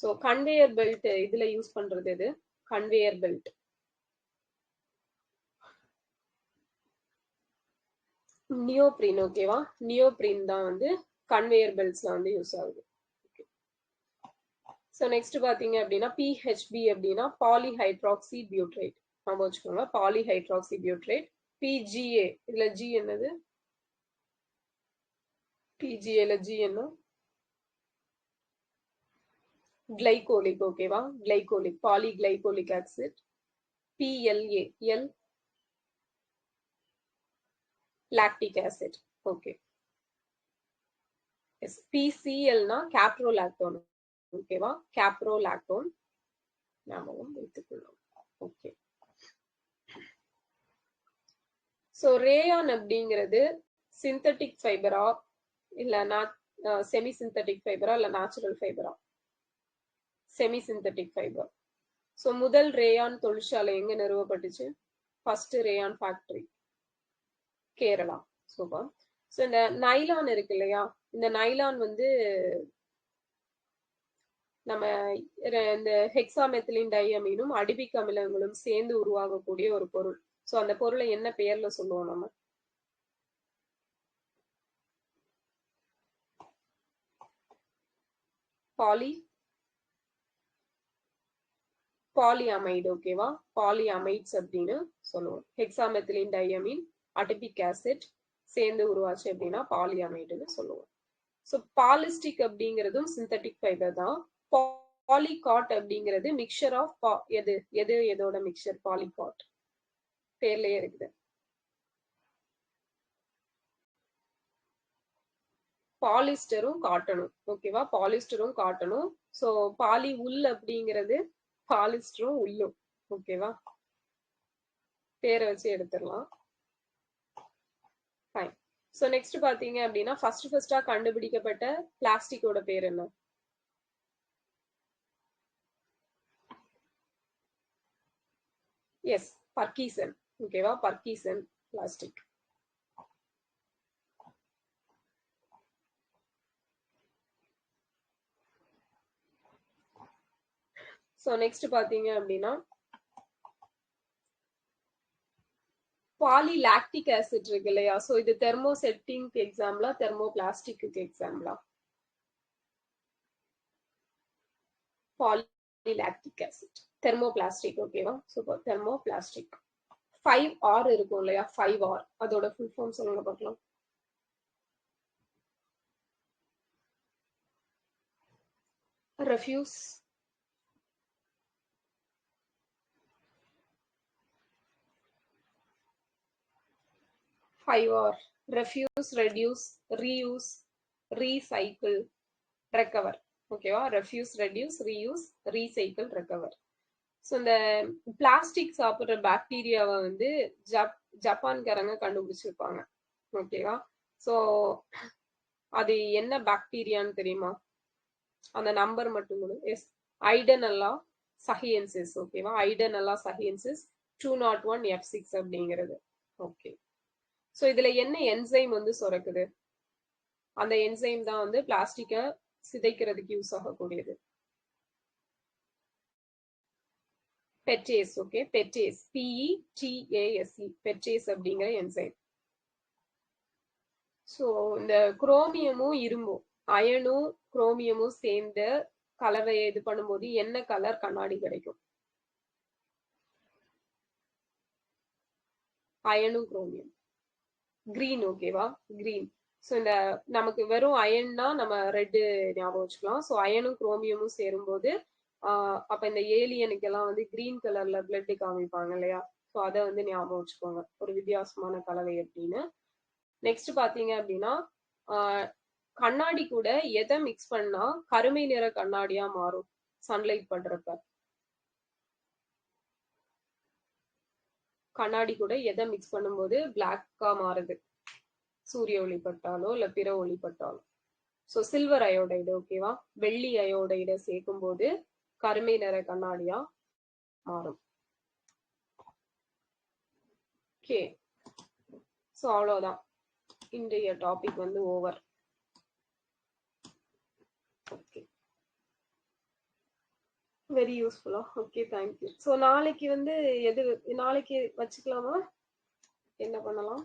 ஸோ கன்வேயர் பெல்ட் இதுல யூஸ் பண்றது எது? Conveyor belt, neoprene. ஓகேவா? நியோப்ரின் தான் வந்து கன்வேயர் பெல்ட்ஸ்ல வந்து யூஸ் ஆகுது. ஸோ நெக்ஸ்ட் பாத்தீங்க அப்படின்னா PHB அப்படின்னா பாலிஹைட்ராக்சி பியூட்ரேட். நம்ம வச்சுக்கோங்க, பாலிஹைட்ராக்சி பியூட்ரேட். PGA, இதுல G என்னது? PGAல G என்ன? கிளைகோலிக். ஓகேவா? Glycolic, polyglycolic acid. PLA, L lactic acid. Okay. Yes, PCLனா கேப்ரோலாக்டோன். ஓகேவா? கேப்ரோலாக்டோன் ஞாபகம் வைத்துக்கொள்ளும். ஓகே. ஸோ ரேயான் அப்படிங்கிறது சிந்தட்டிக் ஃபைபரா இல்ல செமி சிந்தட்டிக் ஃபைபரா இல்ல நேச்சுரல் ஃபைபரா? Semi synthetic fibre. ஸோ முதல் ரேயான் தொழிற்சாலை எங்க நிறுவப்பட்டுச்சு? First rayon factory, Kerala. Super. So இந்த நைலான் இருக்கு இல்லையா, இந்த நைலான் வந்து நம்ம இந்த ஹெக்ஸாமெத்திலின் டைஅமீனும் அடிபிக் அமிலங்களும் சேர்ந்து உருவாகக்கூடிய ஒரு பொருள். ஸோ அந்த பொருளை என்ன பெயர்ல சொல்லுவோம் நம்ம? பாலிஅமைடு. ஓகேவா? பாலிஅமைட்ஸ் அப்படின்னு சொல்லுவோம். ஹெக்ஸாமெத்திலின் டைஅமீன், அடிபிக் ஆசிட் சேர்ந்து உருவாச்சு அப்படின்னா பாலிஅமைடுன்னு சொல்லுவோம். ஸோ பாலிஸ்டிக் அப்படிங்கிறதும் சிந்தட்டிக் ஃபைபர் தான். பாலிகாட் அப்படிங்கிறது மிக்சர் ஆஃப் எதோட மிக்சர்? பாலிகாட் பேர்லயே இருக்குது. பாலிஸ்டரும் காட்டனும். ஓகேவா? பாலிஸ்டரும் காட்டனும். ஸோ பாலி உல் அப்படிங்கிறது பாலிஸ்டரும் உள்ளும். ஓகேவா? பேரை வச்சு எடுத்துடலாம். ஃபைன். ஸோ நெக்ஸ்ட் பாத்தீங்க அப்படின்னா ஃபர்ஸ்டா கண்டுபிடிக்கப்பட்ட பிளாஸ்டிக்கோட பேர் என்ன? எஸ், பர்கீசன். ஓகேவா? பர்கீசன் பிளாஸ்டிக். ஸோ நெக்ஸ்ட் பாத்தீங்க அப்படின்னா பாலிலாக்டிக் ஆசிட் இருக்கு இல்லையா? ஸோ இது தெர்மோசெட்டிங்க்கு எக்ஸாம்பிளா தெர்மோபிளாஸ்டிக்கு எக்ஸாம்பிளா? Polylactic acid thermoplastic. ஓகேவா? Super, thermoplastic. 5R இருக்கும் இல்லையா? 5R அதோட ஃபுல் ஃபார்ம் சொல்லுங்க பார்க்கலாம். Refuse, 5R. Refuse, reduce, reuse, recycle, recover. ஓகேவா? Refuse, reduce, reuse, recycle, recover. So இந்த பிளாஸ்டிக் சாப்பிட்ற பாக்டீரியாவை வந்து ஜப்பான்காரங்க கண்டுபிடிச்சிருப்பாங்க. ஓகேவா? ஸோ அது என்ன பாக்டீரியான்னு தெரியுமா? அந்த நம்பர் மட்டும் கூட. எஸ், ஐடனல்லா சஹியன்சிஸ். ஓகேவா? ஐடனல்லா சஹியன்சிஸ் 201F6 அப்படிங்கிறது. ஓகே. ஸோ இதுல என்ன என்சைம் வந்து சுரக்குது? அந்த என்சைம் தான் வந்து பிளாஸ்டிக்கை சிதைக்கிறதுக்கு யூஸ் ஆகக்கூடியது. பெட்டேஸ். ஓகே, பெட்டேஸ், PETASE, பெட்டேஸ் அப்படிங்கிற என்சைம். ஸோ இந்த குரோமியமும் இரும்பும், அயனும் குரோமியமும் சேர்ந்த கலவையை இது பண்ணும்போது என்ன கலர் கண்ணாடி கிடைக்கும்? அயனும் குரோமியம், கிரீன். ஓகேவா? கிரீன். ஸோ இந்த நமக்கு வெறும் அயன்னா நம்ம ரெட்டு ஞாபகம் வச்சுக்கலாம். ஸோ அயனும் குரோமியமும் சேரும்போது அப்ப இந்த ஏலியனுக்கு எல்லாம் வந்து கிரீன் கலர்ல பிளட் காமிப்பாங்க இல்லையா? ஸோ அதை வந்து ஞாபகம் வச்சுக்கோங்க, ஒரு வித்தியாசமான கலவை அப்படின்னு. நெக்ஸ்ட் பாத்தீங்க அப்படின்னா கண்ணாடி கூட எதை மிக்ஸ் பண்ணா கருமை நிற கண்ணாடியா மாறும் சன்லைட் படுறப்ப? கண்ணாடி கூட எதை மிக்ஸ் பண்ணும்போது பிளாக்கா மாறுது சூரிய ஒளி பட்டாலோ இல்ல பிற ஒளி பட்டாலோ? So silver iodide. ஓகேவா? வெள்ளி அயோடைடை சேர்க்கும் போது கருமை நிற கண்ணாடியா மாறும். ஓகே. ஸோ அவ்வளோதான், இன்றைய டாபிக் வந்து ஓவர். ஓகே, வெரி யூஸ்ஃபுல்லா. Okay, thank you. ஸோ நாளைக்கு வந்து நாளைக்கு வச்சுக்கலாமா? என்ன பண்ணலாம்?